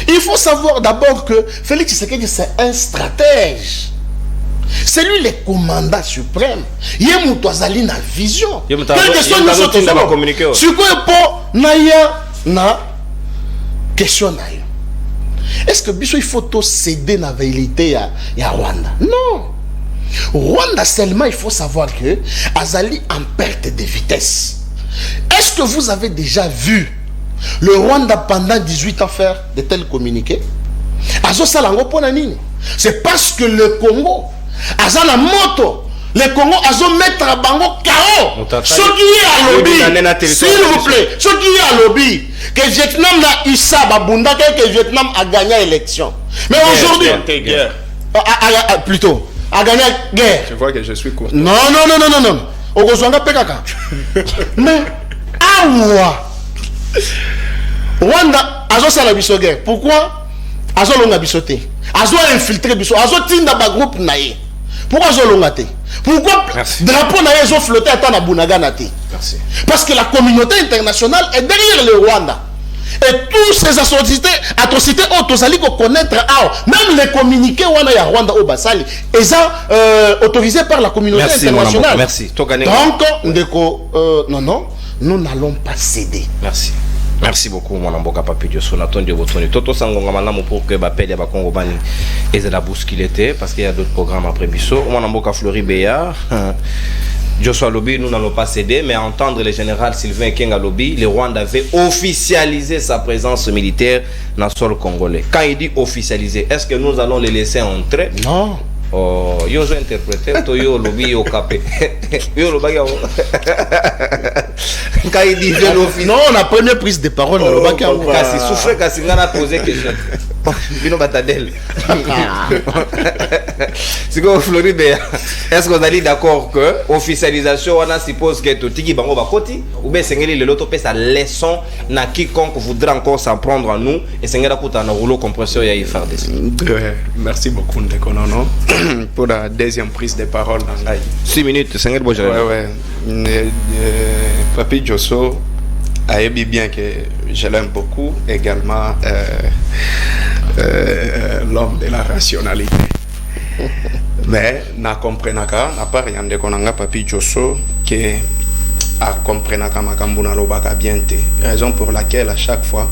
Il faut savoir d'abord que Félix Tshisekedi c'est un stratège. C'est lui le commandant suprême. Il y a Moutouazali na vision. Quelle question nous sommes communiquer? Sur quoi pour Naya na question Naya? Est-ce que il faut tout céder la vérité à Rwanda? Non. Rwanda seulement, il faut savoir que Azali en perte de vitesse. Est-ce que vous avez déjà vu le Rwanda pendant 18 ans faire de tels communiqués? C'est parce que le Congo a la moto. Le Congo a mettre à Bango KO. Ce qui est à lobby, s'il vous plaît, ce qui est à lobby, que Vietnam n'a Issa Babunda, que Vietnam a gagné l'élection. Mais aujourd'hui, plutôt, a gagné la guerre. Je vois que je suis court. Non. Ogozwanga Pekaka. Mais, awa. Rwanda, azo la biso guerre. Pourquoi? Azo longa bisoté. Azo infiltré biso. Azo tinda ba groupe naïe. Pourquoi azo longa té? Pourquoi drapeau naïe azo flotté à na bunaga na té? Merci. Parce que la communauté internationale est derrière le Rwanda. Et tous ces atrocités autosali qu'on connaître, même les communiqués wana ya Rwanda au Basali, ils sont autorisés par la communauté internationale. Merci. Donc, non, nous n'allons pas céder. Merci. Merci beaucoup, mon amboka Papi Diosso. N'attendez votre Toto Sangonga Malamu pour que Bapel et Bakongo Bani et la bouscule était, parce qu'il y a d'autres programmes après Bisso. Mon amboka Flori Béa. Joshua Lobby, nous n'allons pas céder, mais à entendre le général Sylvain Kenga Lobby, le Rwanda avait officialisé sa présence militaire dans le sol congolais. Quand il dit officialiser, est-ce que nous allons les laisser entrer? Non. Oh, yo interprété, yo Lobby, yo capé. Yo Lobby, quand il dit non, la première prise de parole, kasi souffre, kasi ngana posé question. Bino Batadel. C'est que Floride, est-ce que vous allez d'accord que officialisation on a suppose que tout tiki bango bakoti ou bien sengeli le loto pesa leçon na quiconque voudra encore s'en prendre à nous et sengela kuta na rouleau compresseur ya FRDC. Merci beaucoup Ndekonono pour la deuxième prise de parole dans 6 minutes sengel bojere. Ouais. Papi Diosso a dit bien que je l'aime beaucoup également l'homme de la rationalité. Mais na comprenaka na pas rien de konanga Papi Diosso que a comprenaka makambuna lobaka bienté, raison pour laquelle à chaque fois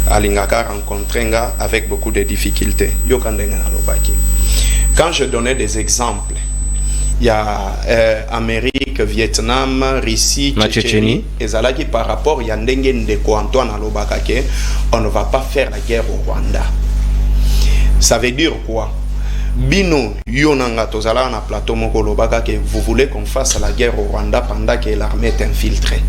alingaka rencontrenga avec beaucoup de difficultés yo kandenga na lobaki. Quand je donnais des exemples, il y a Amérique, Vietnam, Russie, Tchétchénie. Et ça là qui par rapport il y a ndenge ndeko Antoine alobaka que on ne va pas faire la guerre au Rwanda. Ça veut dire quoi? Bino yonanga tozala na plateau moko lobaka que vous voulez qu'on fasse la guerre au Rwanda pendant que l'armée est infiltrée.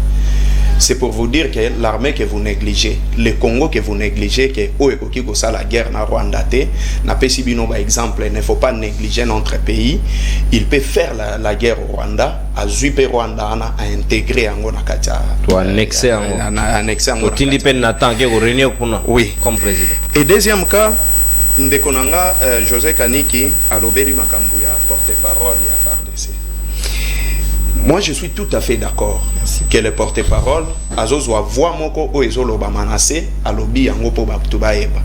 C'est pour vous dire que l'armée que vous négligez, le Congo que vous négligez, que oekoki kosa la guerre na Rwanda te, na pesi bino ba exemple, il ne faut pas négliger notre pays. Il peut faire la guerre au Rwanda, à zuipe Rwanda a intégré ango na katia. To annexer ango. Annexer ango. Otindi pen na tanke ko réunion kuna. Oui, comme président. Et deuxième cas, Ndekonanga José Kaniki a lobeli makambu ya porte-parole ya FARDC. Moi, je suis tout à fait d'accord que le porte-parole, Azozwa voix moko o ezoloba manase, a lobby yango po batuba eba.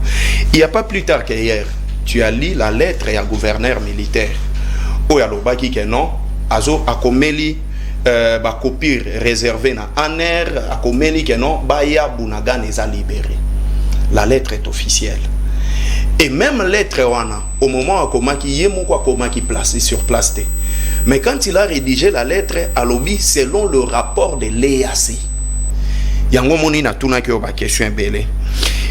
Il n'y a pas plus tard qu'hier, tu as lu la lettre à gouverneur militaire. O ya lobaki que non, Azo akomeli ba copie réservée na ANER, akomeli que non, baya Bunagan eza libéré. La lettre est officielle. Et même lettre wana, au moment où Komaki yemoko Komaki placé sur place. Mais quand il a rédigé la lettre à lobby selon le rapport de l'EAC, yango moni na tuna ke ba question belé.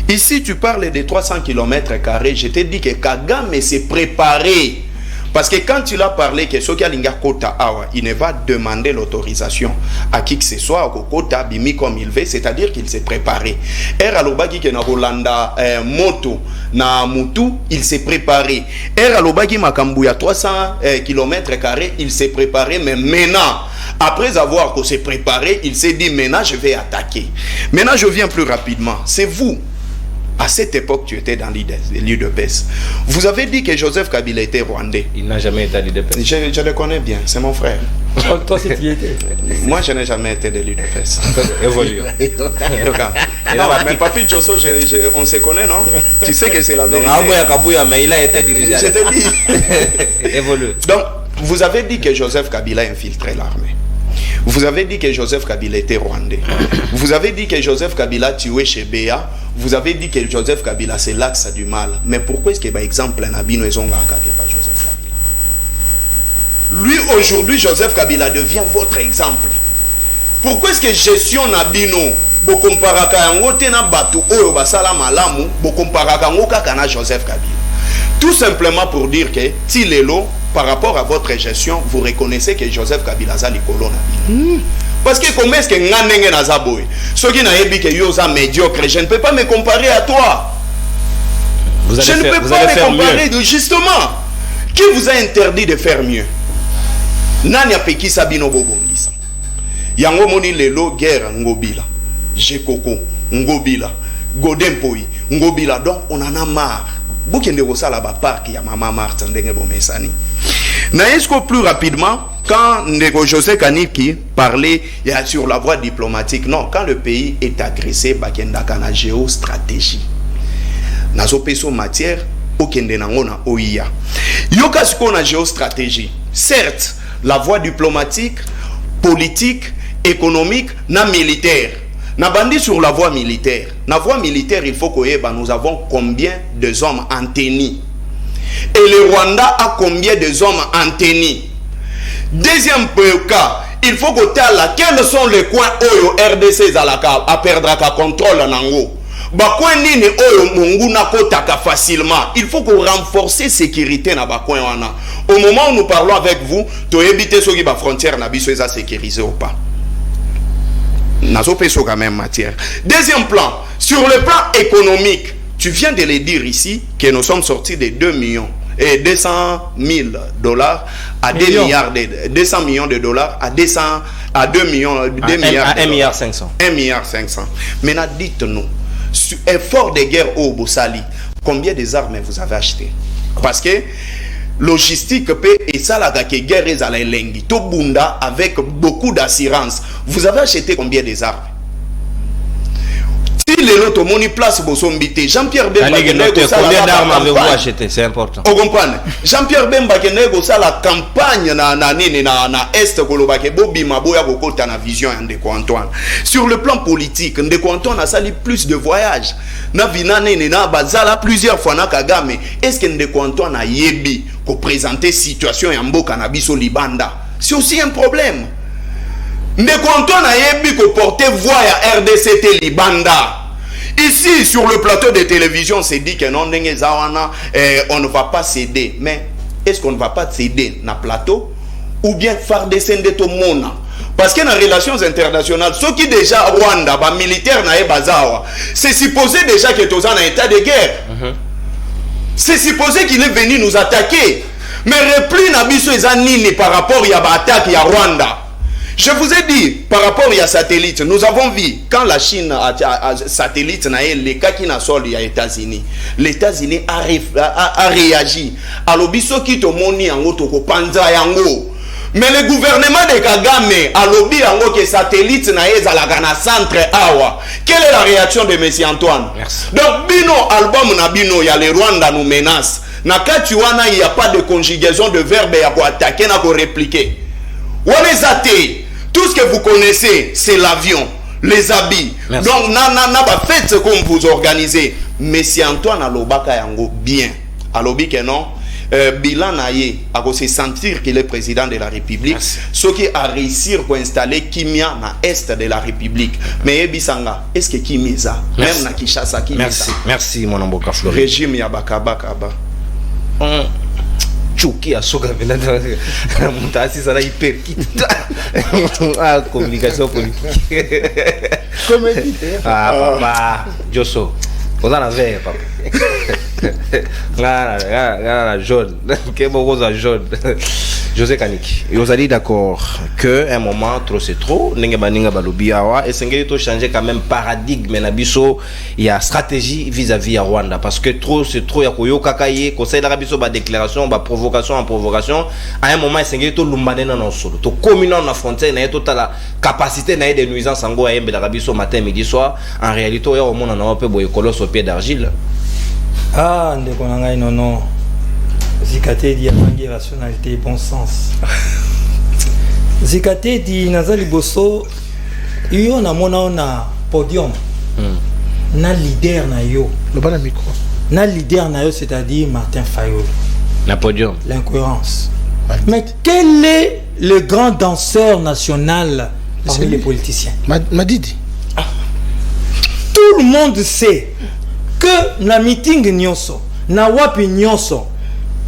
Ici tu parles de 300 km², je t'ai dit que Kagame s'est préparé. Parce que quand il a parlé que ce qui a l'inga kota awa, il ne va demander l'autorisation à qui que ce soit au kota bimi comme il veut, c'est-à-dire qu'il s'est préparé. Alobaki ke na Rolanda moto na mutu, il s'est préparé. Alobaki makambu ya 300 km², il s'est préparé, mais maintenant, après avoir qu'on s'est préparé, il s'est dit maintenant je vais attaquer. Maintenant je viens plus rapidement. C'est vous, À cette époque, tu étais dans l'UDPS. Vous avez dit que Joseph Kabila était rwandais. Il n'a jamais été à l'UDPS. Je le connais bien, c'est mon frère. Toi, c'est qui était. Moi, je n'ai jamais été de l'UDPS. Évolue. Non, mais Papi Josso, on se connaît, non? Tu sais que c'est la vérité. Mais il a été dirigé. Je te dis. Évolue. Donc, vous avez dit que Joseph Kabila infiltrait l'armée. Vous avez dit que Joseph Kabila était rwandais. Vous avez dit que Joseph Kabila tuait chez Béa. Vous avez dit que Joseph Kabila c'est l'axe du mal. Mais pourquoi est-ce que par exemple Nabino et Zongaka qui pas Joseph Kabila? Lui aujourd'hui Joseph Kabila devient votre exemple. Pourquoi est-ce que gestion Nabino bokomparaka yango tena batu oyo basala malamu bokomparaka ngo kaka na Joseph Kabila? Tout simplement pour dire que Tilelo, par rapport à votre gestion, vous reconnaissez que Joseph Kabila a l'icolo. Parce que comment est-ce que Nganenge Nazaboy, ceux qui n'ont dit que Yosa médiocre, je ne peux pas me comparer à toi. Je ne peux pas me comparer, justement. Qui vous a interdit de faire mieux? Nani apeki Sabino Bobongisa. Yango moni lelo guerre Ngobila. Jekoko Ngobila. Godempoi Ngobila. Donc on en a marre. Bukende Rosala ba parc ya Mama Martin ndenge bomesani. Na est-ce plus rapidement quand Ndeko José Kaniki parlait sur la voie diplomatique, non, quand le pays est agressé, bakenda kana géostratégie. Nazo peso matière okende nangona oia. Yoka siko na géostratégie. Certes, la voie diplomatique, politique, économique, na militaire. Na bandi sur la voie militaire. La voie militaire, il faut que nous avons combien de hommes en tenue. Et le Rwanda a combien de hommes en tenue. Deuxième cas, il faut que quels sont les coins où RDC à perdre le contrôle nango. Bakwen nini oyo mungu na kotaka facilement. Il faut qu'on renforce la sécurité na bakwen wana. Au moment où nous parlons avec vous, tu éviter ceux qui ba frontière na biso eza sécurisé ou pas. Nazo peso quand même matière. Deuxième plan, sur le plan économique, tu viens de le dire ici que nous sommes sortis de 2 millions et 200 000 dollars à 2 milliards de 200 millions de dollars à 2 millions 2 milliards à 1 milliard 500. 1 milliard 500. Maintenant dites-nous, effort de guerre au Bosali, combien des armes vous avez acheté? Parce que logistique et ça la guerre est à l'engi to bunda avec beaucoup d'assurance. Vous avez acheté combien des armes? Si les lots moni place bosombité, Jean-Pierre Bemba combien d'armes avez-vous acheté? C'est important. Vous comprenez? Jean-Pierre Bemba kenego ça la campagne na est kolobake bobima boya kokota na vision ya Ndeko Antoine. Sur le plan politique, Ndeko Antoine a sali plus de voyages. Na vinane na bazala plusieurs fois na Kagame. Est-ce que Ndeko Antoine a yebi ko présenter situation ya mboka na biso libanda? C'est aussi un problème. Ndeko Antoine a yebi ko porter voix ya RDCT libanda. Ici, sur le plateau de télévision, c'est dit que non, on ne va pas céder. Mais est-ce qu'on ne va pas céder dans le plateau? Ou bien faire descendre tout le monde? Parce que dans les relations internationales, ceux qui déjà Rwanda, militaire, c'est supposé déjà que tous en état de guerre. C'est supposé qu'il est venu nous attaquer. Mais repli Nabiso Zanini par rapport à l'attaque à Rwanda. Je vous ai dit, par rapport à satellite, nous avons vu, quand la Chine a satellite, les cas qui n'a sol aux États-Unis, les États-Unis a réagi. Alors, biso qui te moni en auto panza yango. Mais le gouvernement de Kagame a lobby en que satellite n'a à la centre awa. Quelle est la réaction de M. Antoine? Merci. Donc, bino album na bino, il y a les Rwanda nous menace. Na Katuana, il n'y a pas de conjugaison de verbe à quoi attaquer, à quoi répliquer. Tout ce que vous connaissez, c'est l'avion, les habits. Merci. Donc, faites ce qu'on vous organisez. Mais si Antoine Alobaka yango bien, alobi que non, bilan naye, à se sentir qu'il est président de la République, ce qui a réussi à installer Kimia na est de la République. Mais Ebisanga, est-ce que Kimisa, même na Kishasa Kimisa? Merci, merci mon amboka Flori. Régime Yabakaba Kaba. Chuki à soga venant montasi ça là hyper ah communication politique ah papa Josso vous en avez papa la jaune que bon rose jaune José Kaniki, vous allez d'accord que un moment trop c'est trop, n'engue baninga balobi awa et s'engage to changer quand même paradigme na biso, il y a stratégie vis-à-vis à Rwanda parce que trop c'est trop ya koyo kakaye conseil la biso ba déclaration ba provocation en provocation à un moment s'engage to lumbane na non solo to communant na frontière na to la capacité na de nuisance ngo ya yembe la biso matin midi soir en réalité ya au monde na peu boy colosse au pied d'argile. Ah ndeko na ngai non. Zikate di amangi rationalité bon sens. Zikate di nazali boso yo na mona na podium. Na leader na yo. Le bas micro. Na leader na yo c'est-à-dire Martin Fayulu. Na podium. L'incohérence. Mais quel est le grand danseur national parmi les politiciens? Madidi. Tout le monde sait que na meeting nyonso, na wapi nyonso,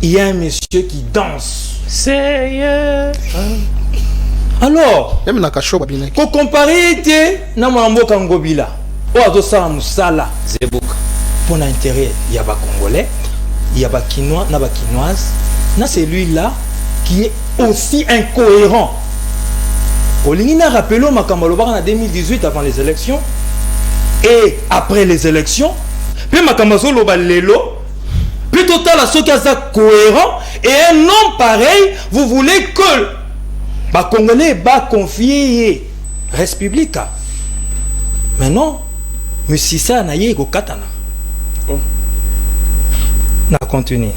il y a un monsieur qui danse. Sérieux? Alors, pour comparer, na mboka ngobila, o azosa musala Zebuk. pour l'intérêt, il y a ba congolais, il y a ba quinois, na ba quinoise, na celui-là qui est aussi incohérent. Olingina rappelons makambo en 2018 avant les élections et après les élections, puis makambo loba lelo. Puis total à ce qui est cohérent et un homme pareil, vous voulez que les Congolais va confier Res Publica. Mais non, M. Sissa n'a pas katana. On a continué.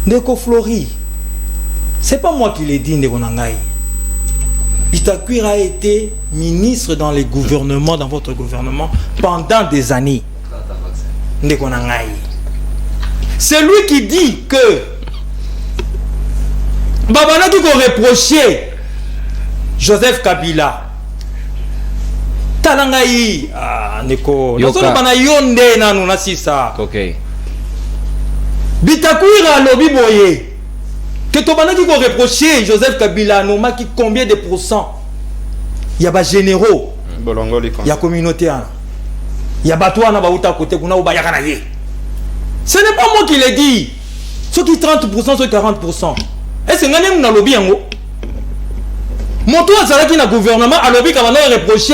Ndeko Flori, c'est pas moi qui l'ai dit, Ndeko Nangai. Bitakwir a été ministre dans les gouvernements, dans votre gouvernement, pendant des années. Ndeko Nangai. C'est lui qui dit que Babana qui a reproché Joseph Kabila. Talangaï, Neko, Yonde Nanuna Sisa. Ok. Bitakwira Lobi Boye. Que Tobana qui a reproché Joseph Kabila, Noma qui combien de pourcents? Il y a des généraux. Il y a communauté. Il y a Batouana Baouta côté Kuna ou Bayakanaye. Ce n'est pas moi qui l'ai dit. Ceux qui 30%, ceux qui 40%. Est-ce que nous avons lobby en haut? Mon tour à Zalaki, le gouvernement a lobby quand on a reproché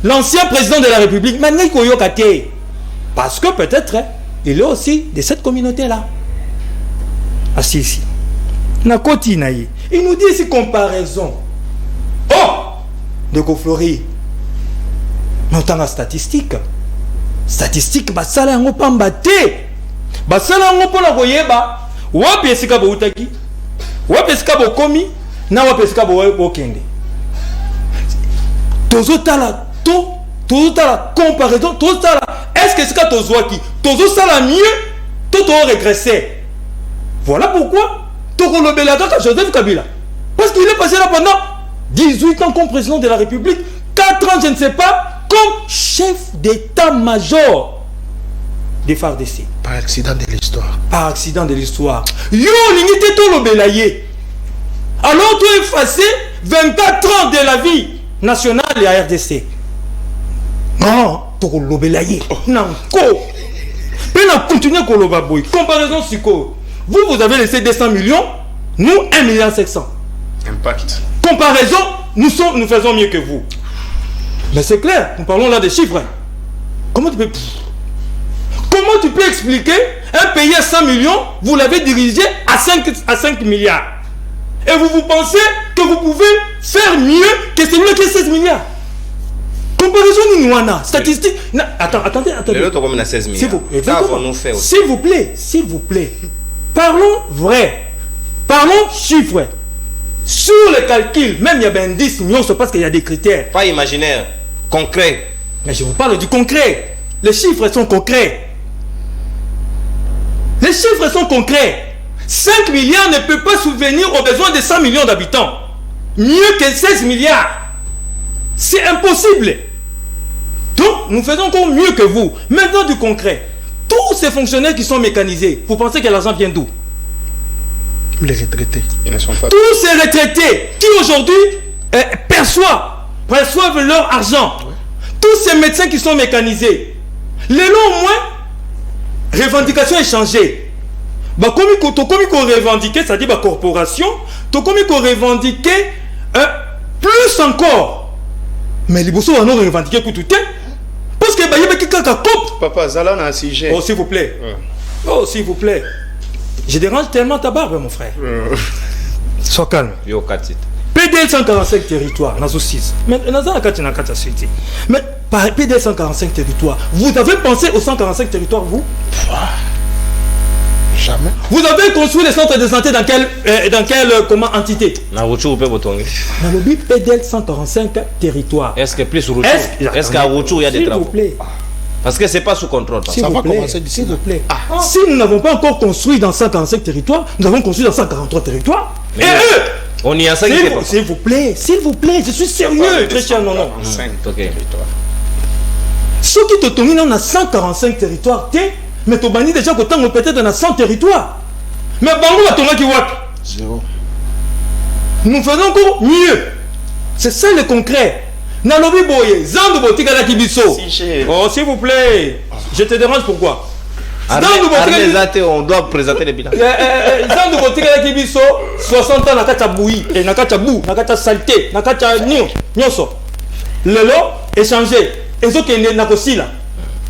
l'ancien président de la République. Maintenant, il parce que peut-être il est aussi de cette communauté-là. Ah si, si. Il nous dit ici comparaison. Oh! De Koflori. Mais on a la statistique. Statistique, bah ça là, on peut battre. Basala ngopona koyeba wapi esika boutaki wapi esika bokomi na wapi esika bokende tozotala tozotala comparaison tozotala est-ce que esika tozwaki tozosala mieux to regresser. Voilà pourquoi tokolobela kaka Joseph Kabila parce qu'il est passé là pendant 18 ans comme président de la République, 4 ans je ne sais pas comme chef d'état-major des FARDC. Par accident de l'histoire. Par accident de l'histoire. Yo, l'unité tout le belaye. Alors tu es effacé 24 ans de la vie nationale et à RDC. Non, tu le belaye. Non, puis on continue à le comparaison psycho. Vous avez laissé 200 millions, nous 1,7 milliard. Impact. Comparaison, nous faisons mieux que vous. Mais c'est clair, nous parlons là des chiffres. Comment tu peux expliquer un pays à 100 millions, vous l'avez dirigé à 5 milliards. Et vous pensez que vous pouvez faire mieux que celui qui est 16 milliards. Comparaison Niniwana, statistique. Attendez. S'il vous plaît. Parlons vrai. Parlons chiffres. Sur le calcul, même il y a un indice, parce qu'il y a des critères. Pas imaginaire, concret. Mais je vous parle du concret. Les chiffres sont concrets. Les chiffres sont concrets. 5 milliards ne peut pas subvenir aux besoins de 100 millions d'habitants. Mieux que 16 milliards. C'est impossible. Donc, nous faisons encore mieux que vous. Maintenant, du concret. Tous ces fonctionnaires qui sont mécanisés, vous pensez que l'argent vient d'où? Les retraités. Ils ne sont pas... Tous ces retraités qui aujourd'hui perçoivent leur argent. Oui. Tous ces médecins qui sont mécanisés. Les lots au moins, revendication est changée. Comme qu'on revendiquait, c'est-à-dire la corporation, to komi ko revendiquer plus encore. Mais les bosso on revendiquer tout parce que bah y a quelqu'un qui coupe. Papa Zala na sujet. Oh s'il vous plaît. Oh s'il vous plaît. Je dérange tellement ta barbe mon frère. Sois calme. Yo katit. PDL 145 territoires, dans 6. Mais par PDL 145 territoires, vous avez pensé aux 145 territoires, vous? Jamais. Vous avez construit les centres de santé dans quelle entité? Na Rouchou peut botongi. Dans le but PDL 145 territoires. Est-ce que plus Rouchou? Est-ce qu'à Rouchou il y a des travaux? S'il vous plaît. Parce que c'est pas sous contrôle. S'il vous plaît. S'il vous plaît. Si nous n'avons pas encore construit dans 145 territoires, nous avons construit dans 143 territoires. Mais on y a ça. S'il vous plaît, je suis sérieux, Christian, non. 5 territoires. Ceux qui te tombent on a 145 territoires, mais tu bannis déjà que tu peut-être dans 100 territoires. Mais Bango va tomber qui voit. Zéro. Nous faisons encore mieux. C'est ça le concret. Nalobi Boye, Zandou Botika la Kibiso. Oh, s'il vous plaît, je te dérange pourquoi? On doit présenter les bilans. Zandou Botika la Kibiso, 60 ans Nakata Boui, et Nakata Bou, Nakata Saleté, Nakata Nyoso. Lelo, échanger. Et ce qui est Nakosila.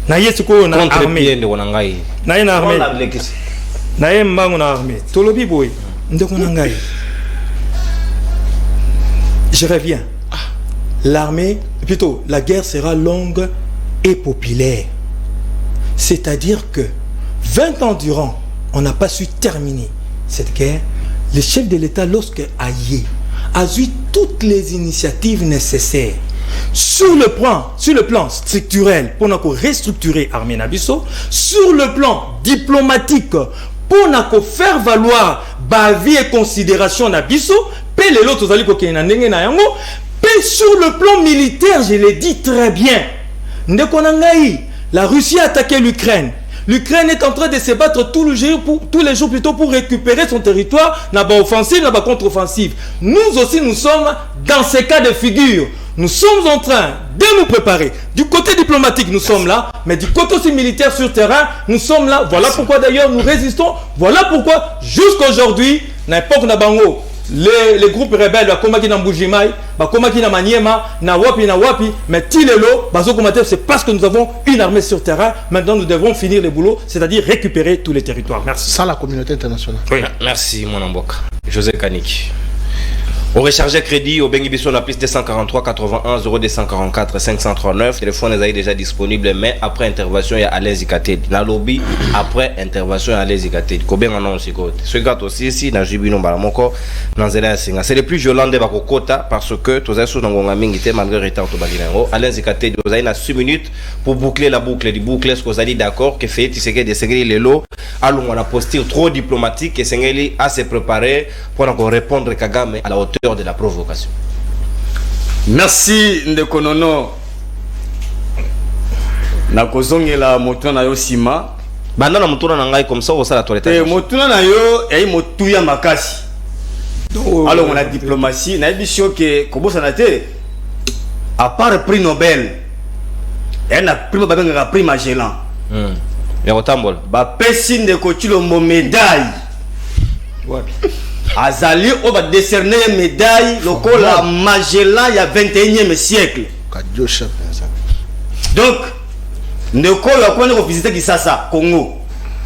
Naye Tsuko na armée. Naye na armée. Naye Mbango na armée. Tolobi Boye, Ndeko Nangai. Je reviens. L'armée, plutôt, la guerre sera longue et populaire. C'est-à-dire que 20 ans durant, on n'a pas su terminer cette guerre. Le chef de l'État, lorsque Aïe a eu toutes les initiatives nécessaires sur le plan structurel pour nous restructurer l'armée Nabiso, sur le plan diplomatique pour nous faire valoir bavi et considération Nabiso, paix les autres et sur le plan militaire, je l'ai dit très bien. La Russie a attaqué l'Ukraine. L'Ukraine est en train de se battre tous les jours pour récupérer son territoire, n'a pas offensive, n'a pas contre-offensive. Nous aussi, nous sommes dans ces cas de figure. Nous sommes en train de nous préparer. Du côté diplomatique, nous sommes là, mais du côté aussi militaire sur terrain, nous sommes là. Voilà pourquoi d'ailleurs nous résistons. Voilà pourquoi jusqu'aujourd'hui, n'importe Nabango, les groupes rebelles, mais c'est parce que nous avons une armée sur terrain. Maintenant, nous devons finir le boulot, c'est-à-dire récupérer tous les territoires. Merci. Ça, la communauté internationale. Oui. Merci, mon Amboka. José Kaniki. Au recharger crédit, au Bengibiso, on a plus de 243 81 0244 539. Téléphone est déjà disponible, mais après intervention, il y a Alain Zikatedi. Dans le lobby, après intervention, il y a Alain Zikatedi. Combien on a aussi côté? Ce gars aussi ici, dans Jibino Balamoko, dans Zéla Singa. C'est le plus violent de Bakokota parce que tous les sous dans Gongamingité, malgré le retard au Balinero. Alain Zikatedi, vous avez 6 minutes pour boucler la boucle. Du boucle, est-ce que vous avez dit d'accord que fait Tshisekedi de Sengeli Lelo, allons on a posture trop diplomatique et Sengeli a se préparer pour encore répondre Kagame à la hauteur de la provocation. Merci Ndekonono. Nakozongela motuna na yo sima. Banda na motuna na ngai comme ça au sala toilette. Motuna na yo et motuya makasi. Alors on a diplomatie, na bisio que kobosa na te à part prix Nobel. Et na prix babanga prix Magellan. Ya otambola. Ba pesi Ndeko Chilombo médaille. Wapi? Azali on va décerner une médaille lokola Magellan il y a 21e siècle. Donc Ndeko ya kwenda visiter Kisasa Congo.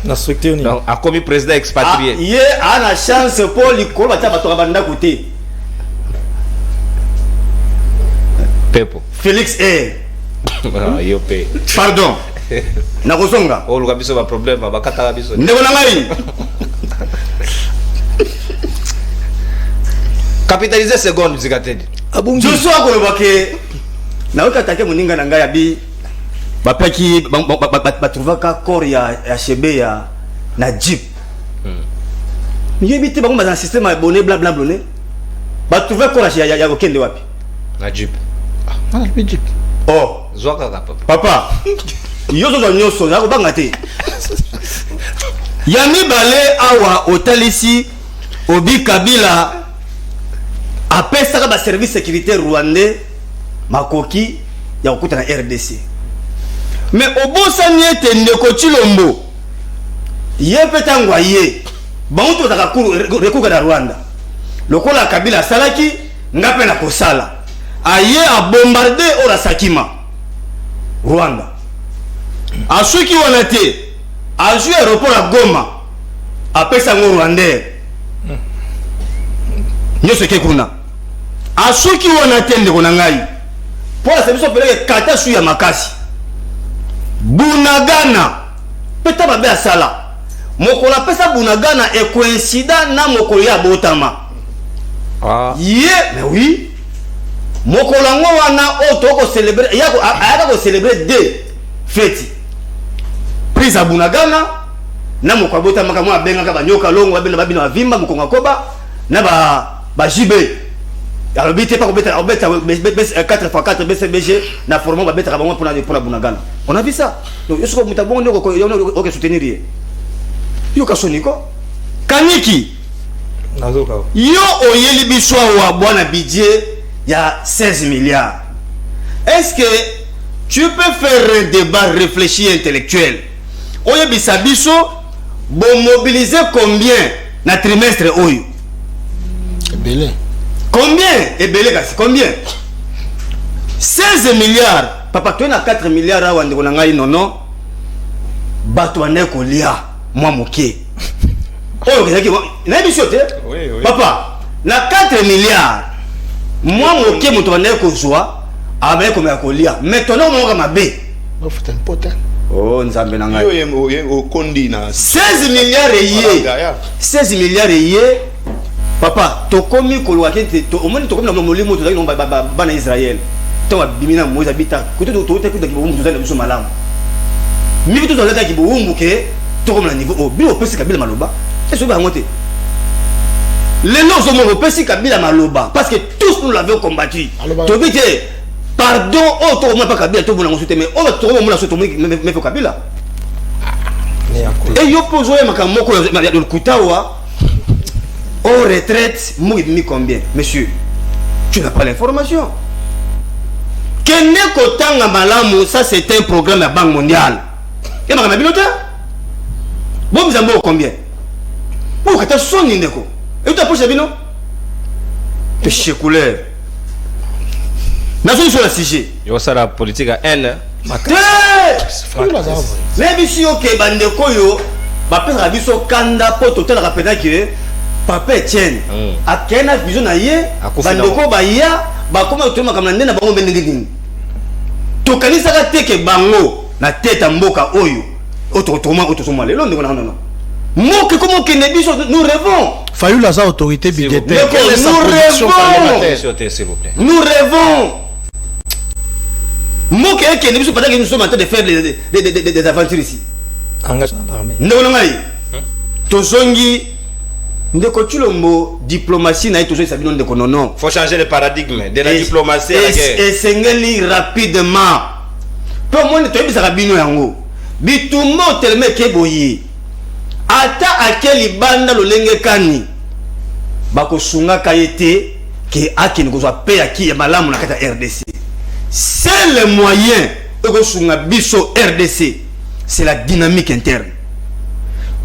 La structure ni. A commis président expatrié. Il a la chance pour l'icône va t'abattre banda côté. Pepo. Félix Air. Yo pe. Pardon. Nakozonga. O luka biso ba problème ba kata biso. Ndeko na ngai. Capitaliser seconde Zikatedi. Je suis à Kolobake. Na okatake moninga na ngai abi. Bapaki ba trouva ka corps ya chebe ya na jeep. Yebite ba komba na système abonné bla bla blonné. Ba trouva corps ya okende wapi? Na jeep. Ah, na jeep. Oh, Zoaka papa. Yozo zo nyoso na ko banga te. Yami balé awa hotelisi Obi Kabila après ça ba service sécurité rwandais makoki ya okuta na RDC. Mais obosani ete Ndeko Chilombo ye petangwa ye bantu taka recours na Rwanda lokola Kabila salaki ngape na kosala aye a bombarder ola Sakima Rwanda asuki wana te azu aéroport à Goma apesa ngo Rwandais nyoso ke kuna asuki wana te ndeko na ngai pour la biso peleke kata su ya makasi Bunagana peta babe asala mokola pesa Bunagana e coïncida na mokolo ya botama mais oui mokola ngo wana otoko célébrer yako ayaka ko célébrer deux fêtes prise à Bunagana na mokolo botama kama benga ka banyoka longo babina vimba mokonga koba na ba jibe alors bité pas obeta 4x4 BCBG na formation ba beta bango pour la Bunagana on a vu ça donc est-ce que mutabongo ndoko soutenir yo kasoniko kaniki nazoka yo oyeli biso wa bwana budget ya 16 milliards est-ce que tu peux faire un débat réfléchi intellectuel oyebisa biso bon mobiliser combien na trimestre oyo belé combien ebele kasi combien 16 milliards papa tu na 4 milliards awa ndeko na ngai nono bato wane kolia mwa moke oyo kezaki na émission te papa na 4 milliards mwa moke moto wane kozwa abaye komeka kolia mais tona omoka mabe ofuta mpote oh nzambe na ngai yo kondi na 16 milliards eye 16 milliards eye papa tokomi kolwa kente to omoni tokomi na molimo to zaki bana Israël to bimina moza bita kote to te kuta kibomu to zana biso malamu mi to zana ki boumbu ke to comme na niveau o bi o pesi Kabila maloba est-ce ba ngote les noms sont mo pesi Kabila maloba parce que tous nous l'avons combattu to bite pardon o to mo pas Kabila to bona ngote mais o to mo na so to mo me fo Kabila et yo pozo ya makamoko ya kutawa au retraite, mis combien? Monsieur, tu n'as pas l'information. Kene Kotanga Malamu, ça c'est un programme à Banque mondiale. Et ma bilote? Bon, vous avez combien? Bon, quand tu as son indéco. Et tu as poussé bino? Péché couleur. N'a-t-on sur le sujet? Yo, ça la politique à haine. Mais ici, ok, bandeko yo, ma père a vu son kanda pour total rappeler que papa Etienne akena vision na ye bandeko baya bakoma otoma kama ndena bango bendengini to kanisa ka teke bango na teta mboka oyo ototoma otosoma lelo ndeko na non moke comment que biso nous rêvons Fayulu a autorité budgétaire nous rêvons moke que biso pendant que nous sommes en train de faire des aventures ici engagement l'armée ndeko ngai tozongi ndeko Chilombo diplomatie na toujours sabino ndeko nono faut changer le paradigme de la diplomatie à la guerre et sengeli rapidement pour moi to yebisa bino yango bitumbo tellement ke boyi ata akeli banda lolenge kani bako sunga kayete ke akini ko pe aki ya malamu na kata RDC c'est le moyen de sunga biso RDC c'est la dynamique interne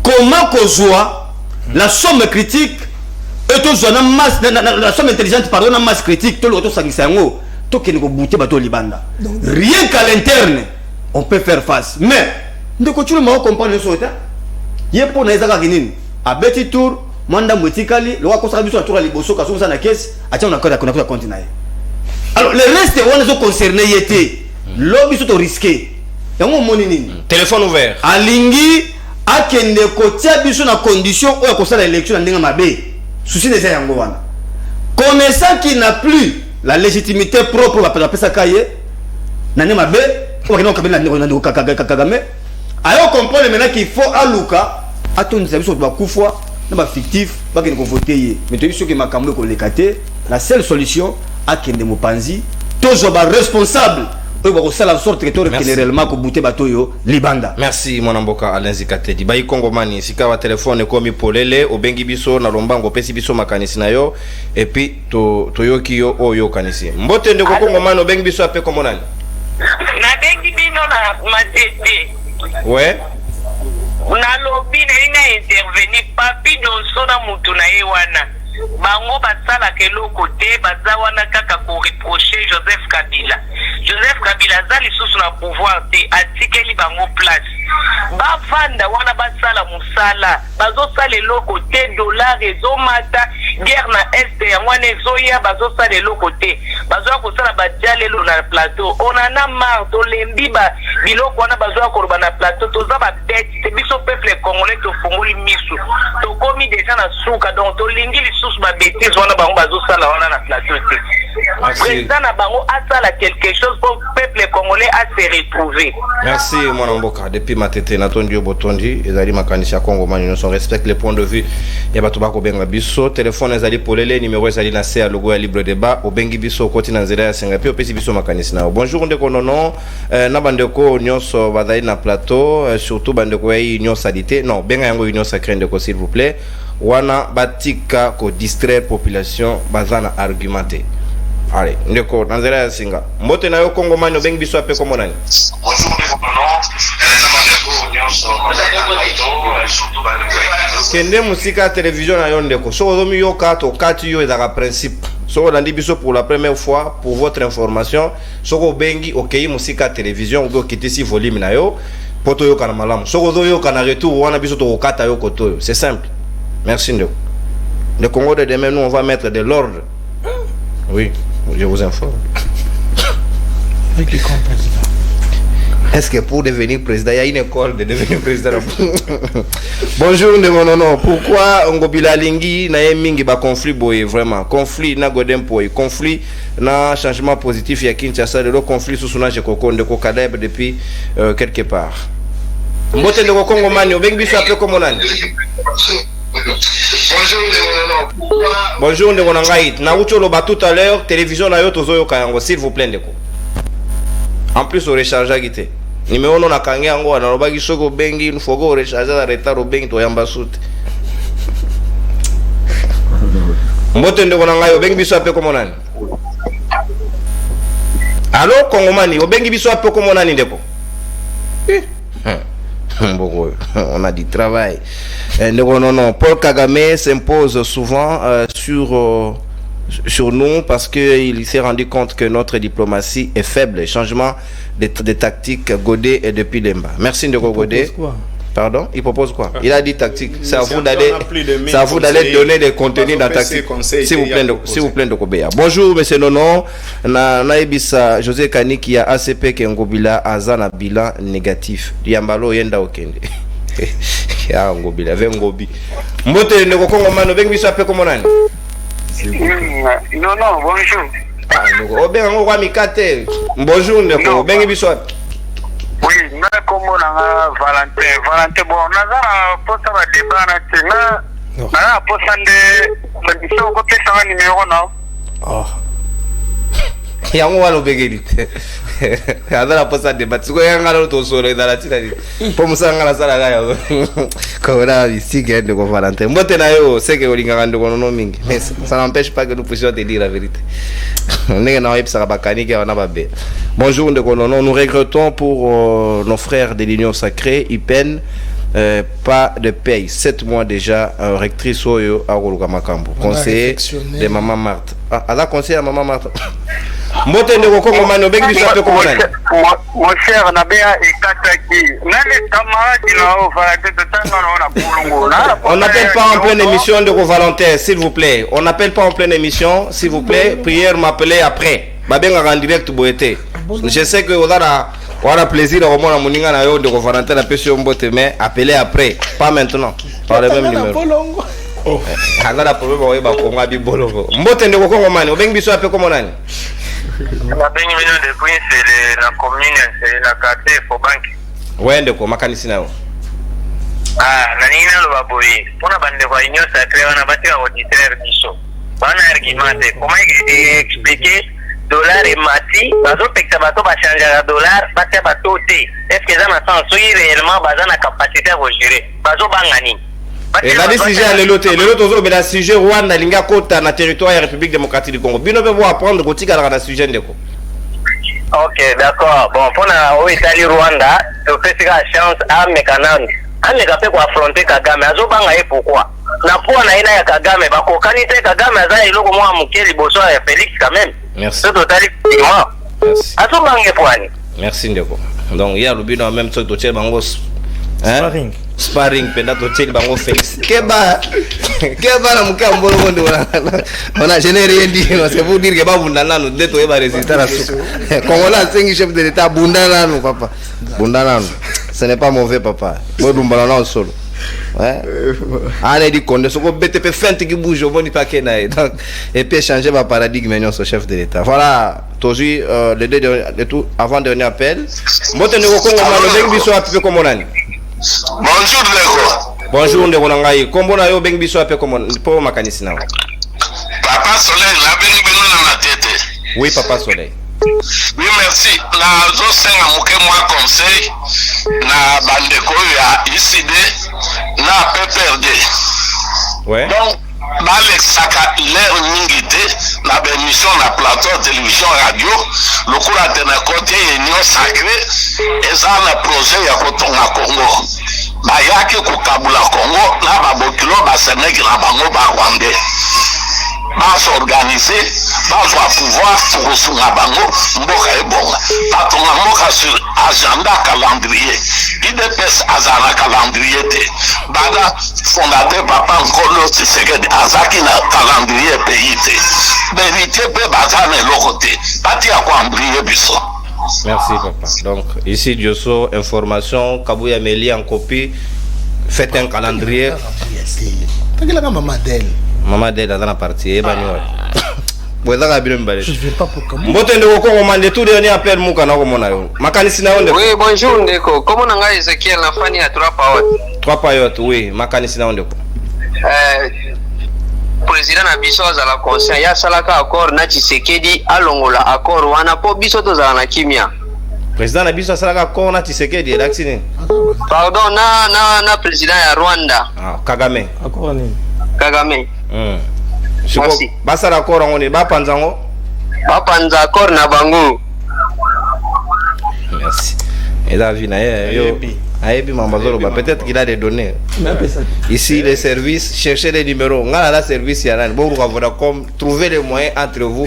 comment kozwa la somme critique et tout la masse la somme intelligente pardon la masse critique tout l'auto sangisango tout qui ne bouter bateau libanda rien qu'à l'interne on peut faire face mais de continuer à comprendre le sota yé pour na ezaka kinini a beti tour manda mwetikali lo ko saka biso tour à liboso ka so na caisse a tia on a code continue alors le reste on est concerné yété lo biso to risqué yango moni nini téléphone ouvert alingi akende kotia biso na condition oyo kosala élection na ndenge mabe souci des yango wana connaissant qu'il n'a plus la légitimité propre à pesa kaye na ndenge mabe o bakena Kabila na Kagame ayo comprendre maintenant qu'il faut aluka atonisa biso ba kufwa na ba fictif bakene ko voter ye mais to biso ke makambo ko lekate la seule solution akende mopanzi tozo ba responsable la sorte que tu généralement ko bouté bato yo libanda. Merci mon amboka Alain Zikatedi. Bayi Kongo mani sika wa téléphone komi polele obengi biso na lombango pesi biso makanisi na yo et puis to yoki yo oyo kanisi. Mbote ndeko Kongo mani obengi biso ape komo nani? Na bengi bino na matete. Ouais. Na lobi na ina intervenir papi donso na mutu na ye wana. bango basala kelo côté bazawana kaka ko reprocher Joseph Kabila za lisusu na pouvoir te atikeli bango place bafanda wana basala musala bazosala eloko te dollar ezomata guerre na este ya mwana ezoya bazosala eloko te bazoya kosala badialelo na plateau onana marre tolembi biloko wana bazoya koloba na plateau toza babete te biso peuple congolais tofungoli misu tokomi deja na suka donc tolingi lisusu babétise wana bango bazosala wana na plateau te président na bango asala quelque chose pour peuple congolais à se retrouver. Merci mon amboka depuis matete natondi obotondi ezali makanisi ya Congo mani on respecte les points de vue ya bato bako benga biso téléphone ezali polele numéro ezali na se logo ya libre débat obengi biso koti na nzela ya senga puis opesi biso makanisi na bonjour ndeko nono na bandeko nyonso bazali na plateau surtout bandeko ya union salité non benga yango union sacrée ndeko s'il vous plaît wana batika ko distraire population bazana argumenter. Allez, ndeko nanzela ya singa mbote na yo Congo mani obengi biso ape komo nani kende musika télévision na yo ndeko soko zomi yo kato kati yo ezaka principe soko landi biso pour la première fois pour votre information soko bengi okei musika télévision obo kitisi volume na yo poto yo kana malamu soko zo yo kana retour wana biso to kata yo koto c'est simple. Merci ndeko. Le Congo de demain nous on va mettre de l'ordre. Oui, je vous informe. Est-ce que pour devenir président, il y a une école de devenir président? Bonjour, non. Pourquoi Ngobila Lingi na mingi ba conflit boye vraiment? Conflit na godem boye, conflit na changement positif ya Kinshasa, le conflit sous son âge Koko de Kokadeb depuis quelque part. Mbote de Kongo mani, obengi biso appelé comme nani? Bonjour ndeko nangai na ucholo ba tout à l'heure télévision na yo tozoyo kayango s'il vous plaît ndeko en plus au recharge agité numéro non na kangi yango na lobaki soko bengi il faut go recharge za retard bengi to yamba sute mbote ndeko nangai obengi biso ape komo nani allo kongomani obengi biso ape komo nani ndeko on a du travail. Non. Paul Kagame s'impose souvent sur nous parce qu'il s'est rendu compte que notre diplomatie est faible. Changement de tactique Godé et depuis Lemba. Merci Ndeko Godé. Pardon, il propose quoi? Il a dit tactique. C'est à vous d'aller donner des contenus dans tactique. S'il vous plaît, Ndeko Béa. Bonjour, monsieur Nono. Naibisa José Kani qui a ACP qui Ngobila Azana bilan négatif. Yambalo yenda okende. Ya Ngobila, Vengobi. Mbote Ndeko Kongo mano, bengi biso ape komo nani? Non, bonjour. Ah, Ndeko, obenga ngo kwa mikate. Bonjour Ndeko, bengi biso ape. Oui, na komo na Valentin bon na za posa ba débat na tena na posa nde biso ko pesa numéro na oh yango walo begelite adala posa débat siko yanga lo to solo dala tira po musanga la sala ga yo ko na bisige de ko Valentin mbote na yo seke olinga ngando kono no mingi mais ça n'empêche pas que nous puissions te dire la vérité. Bonjour, nous regrettons pour nos frères de l'Union Sacrée, ils peinent pas de paye. 7 mois déjà, rectrice Oyo à Makambo, conseiller de Maman Marthe. Ah, elle a conseillé à Maman Marthe. Mon cher on n'appelle pas en pleine émission de Valentin, s'il vous plaît. On n'appelle pas en pleine émission, s'il vous plaît. Prière m'appeler après. En direct je sais que vous avez plaisir au moins à moninga na yo de Valentin na pesi mbote mais appelez après, pas maintenant. Par le même numéro. Agora problème oyo ba konga bi bolongo. Mbote ndeko Kongo mani, obengi biso ape komo nani? La bengi mino de Queen c'est la commune, c'est la quartier pour banque. Ouais ndeko makanisi nayo. Ah, nanina lo baboyi. Pona bande kwa union sacrée wana bati wa auditeur biso. Bana argumenté, comment expliquer dollar et mati, bazo pekta bato ba changer la dollar, bati bato té. Est-ce que ça na sens réellement bazana capacité à gérer? Bazo bangani. Et la décision à l'éloté, l'éloté est la sujet Rwanda, l'inga kota na territoire de la République démocratique du Congo. Bino peut vous apprendre que tu as la sujet de quoi. Ok, d'accord. Bon, pour la Italie Rwanda, tu fais la chance à Mekanan. À Mekape pour affronter Kagame. Azo banga et pourquoi? na poa na ina ya Kagame bakokani te Kagame aza iloko mwa mukeli boso ya Félix quand même. Merci. C'est totalement différent. Merci. Atobange pwani. Merci ndeko. Donc il y a lobino en même temps to tchel bango Sparring. Sparring penda to tchel bango Félix. Keba na muka mbolo monde on a généré dit c'est pour dire que ba bundana no deto eba résultat la soupe. Congolais 5 chef de l'état bundana no papa. Bundana no. Ce n'est pas mauvais papa. Moi dumbala na solo. Ouais. Allez dit qu'on ce BTP feinte qui bouge au bon paquet na et puis changer ma paradigme non ce chef de l'état. Voilà, aujourd'hui le tout avant dernier appel. Mbote ndeko Kongo ma bengi biso apipe comme onani. Bonjour Ndeko. Bonjour ndeko nangai. Kombo na yo bengi biso apipe comme po makanisi na. Papa Soleil la bengi bino na tete. Oui papa Soleil. Oui merci. Na zo senga muke moi conseil na bandeko ya ICD na PPRD. Ouais. Donc balexaka l'air mingi te na bémission na plateau télévision radio lokola te na côté union sacrée eza na projet ya kotonga Congo bayaki kokabula Congo na babokilo baseneki na bango barwandais basorganize bazwa pouvoir kosunga bango mboka ebonga batonga mboka sur agenda calendrier idps aza na calendrier te bada fondateur papa Nkolo Tshisekedi azaki na calendrier pays te vérité mpe baza na eloko te batia koambrie biso. Merci papa. Donc ici Diosso information Kabouya Meli en copie. Faites un calendrier. Maman d'elle dans la partie et banyo. Je vais pas pour comment. Mbote ndeko Kongo mande tout dernier appel muka na komona yo. Makanisi na onde. Oui, bonjour ndeko. Comment nanga Ezekiel na fani ya 3 payotes. 3 payotes, oui, makanisi na onde ko. Président na biso azala conscient ya salaka accord na Tshisekedi alongola accord wana po biso tozala na kimia. Président na biso salaka accord na Tshisekedi relaxine. Pardon na président ya Rwanda. Ah, Kagame. Accord ni. Kagame. Merci. Basa accord ngoni ba panzango. Ba panza accord na bango. Merci. Et là vina yo. Ayebi Mambazolo, peut-être qu'il a des données. Ici, les services, cherchez les numéros. On a la service, il y a un bon comme trouver les moyens entre vous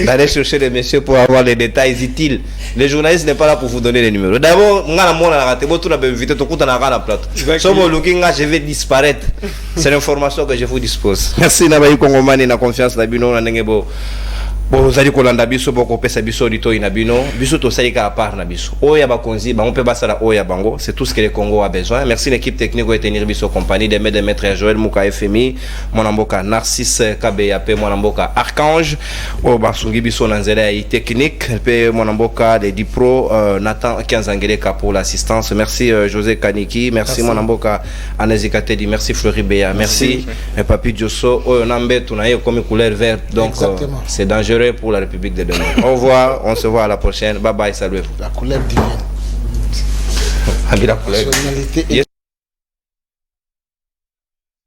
d'aller chercher les messieurs pour avoir les détails utiles. Les journalistes n'est pas là pour vous donner les numéros. D'abord, on a la monnaie à la télé, tout invité, tout le monde a plateau. Si vous looking, je vais disparaître. C'est l'information que je vous dispose. Merci, Nabayi Kongomani, na confiance, la bino, na nengebo. Bon, vous allez kolanda biso boko pesa biso lito inabino biso to salika à part na biso oya bakonzi ba on peut basala oya bango c'est tout ce que le Congo a besoin. Merci l'équipe technique de tenir biso compagnie de maître Joël Mouka FMI Monamboka Narcisse KBAP Monamboka Archange o basungi biso na nzela ya technique pe Monamboka de Dipro Nathan Kianzangeleka pour l'assistance. Merci José Kaniki, merci Monamboka Anezikatedi, merci Fleury Béa, merci Papi Diosso o nambe tunaye comme couleur verte donc c'est dangereux pour la République de demain. Au revoir, on se voit à la prochaine. Bye bye, salut. La couleur divine. La couleur.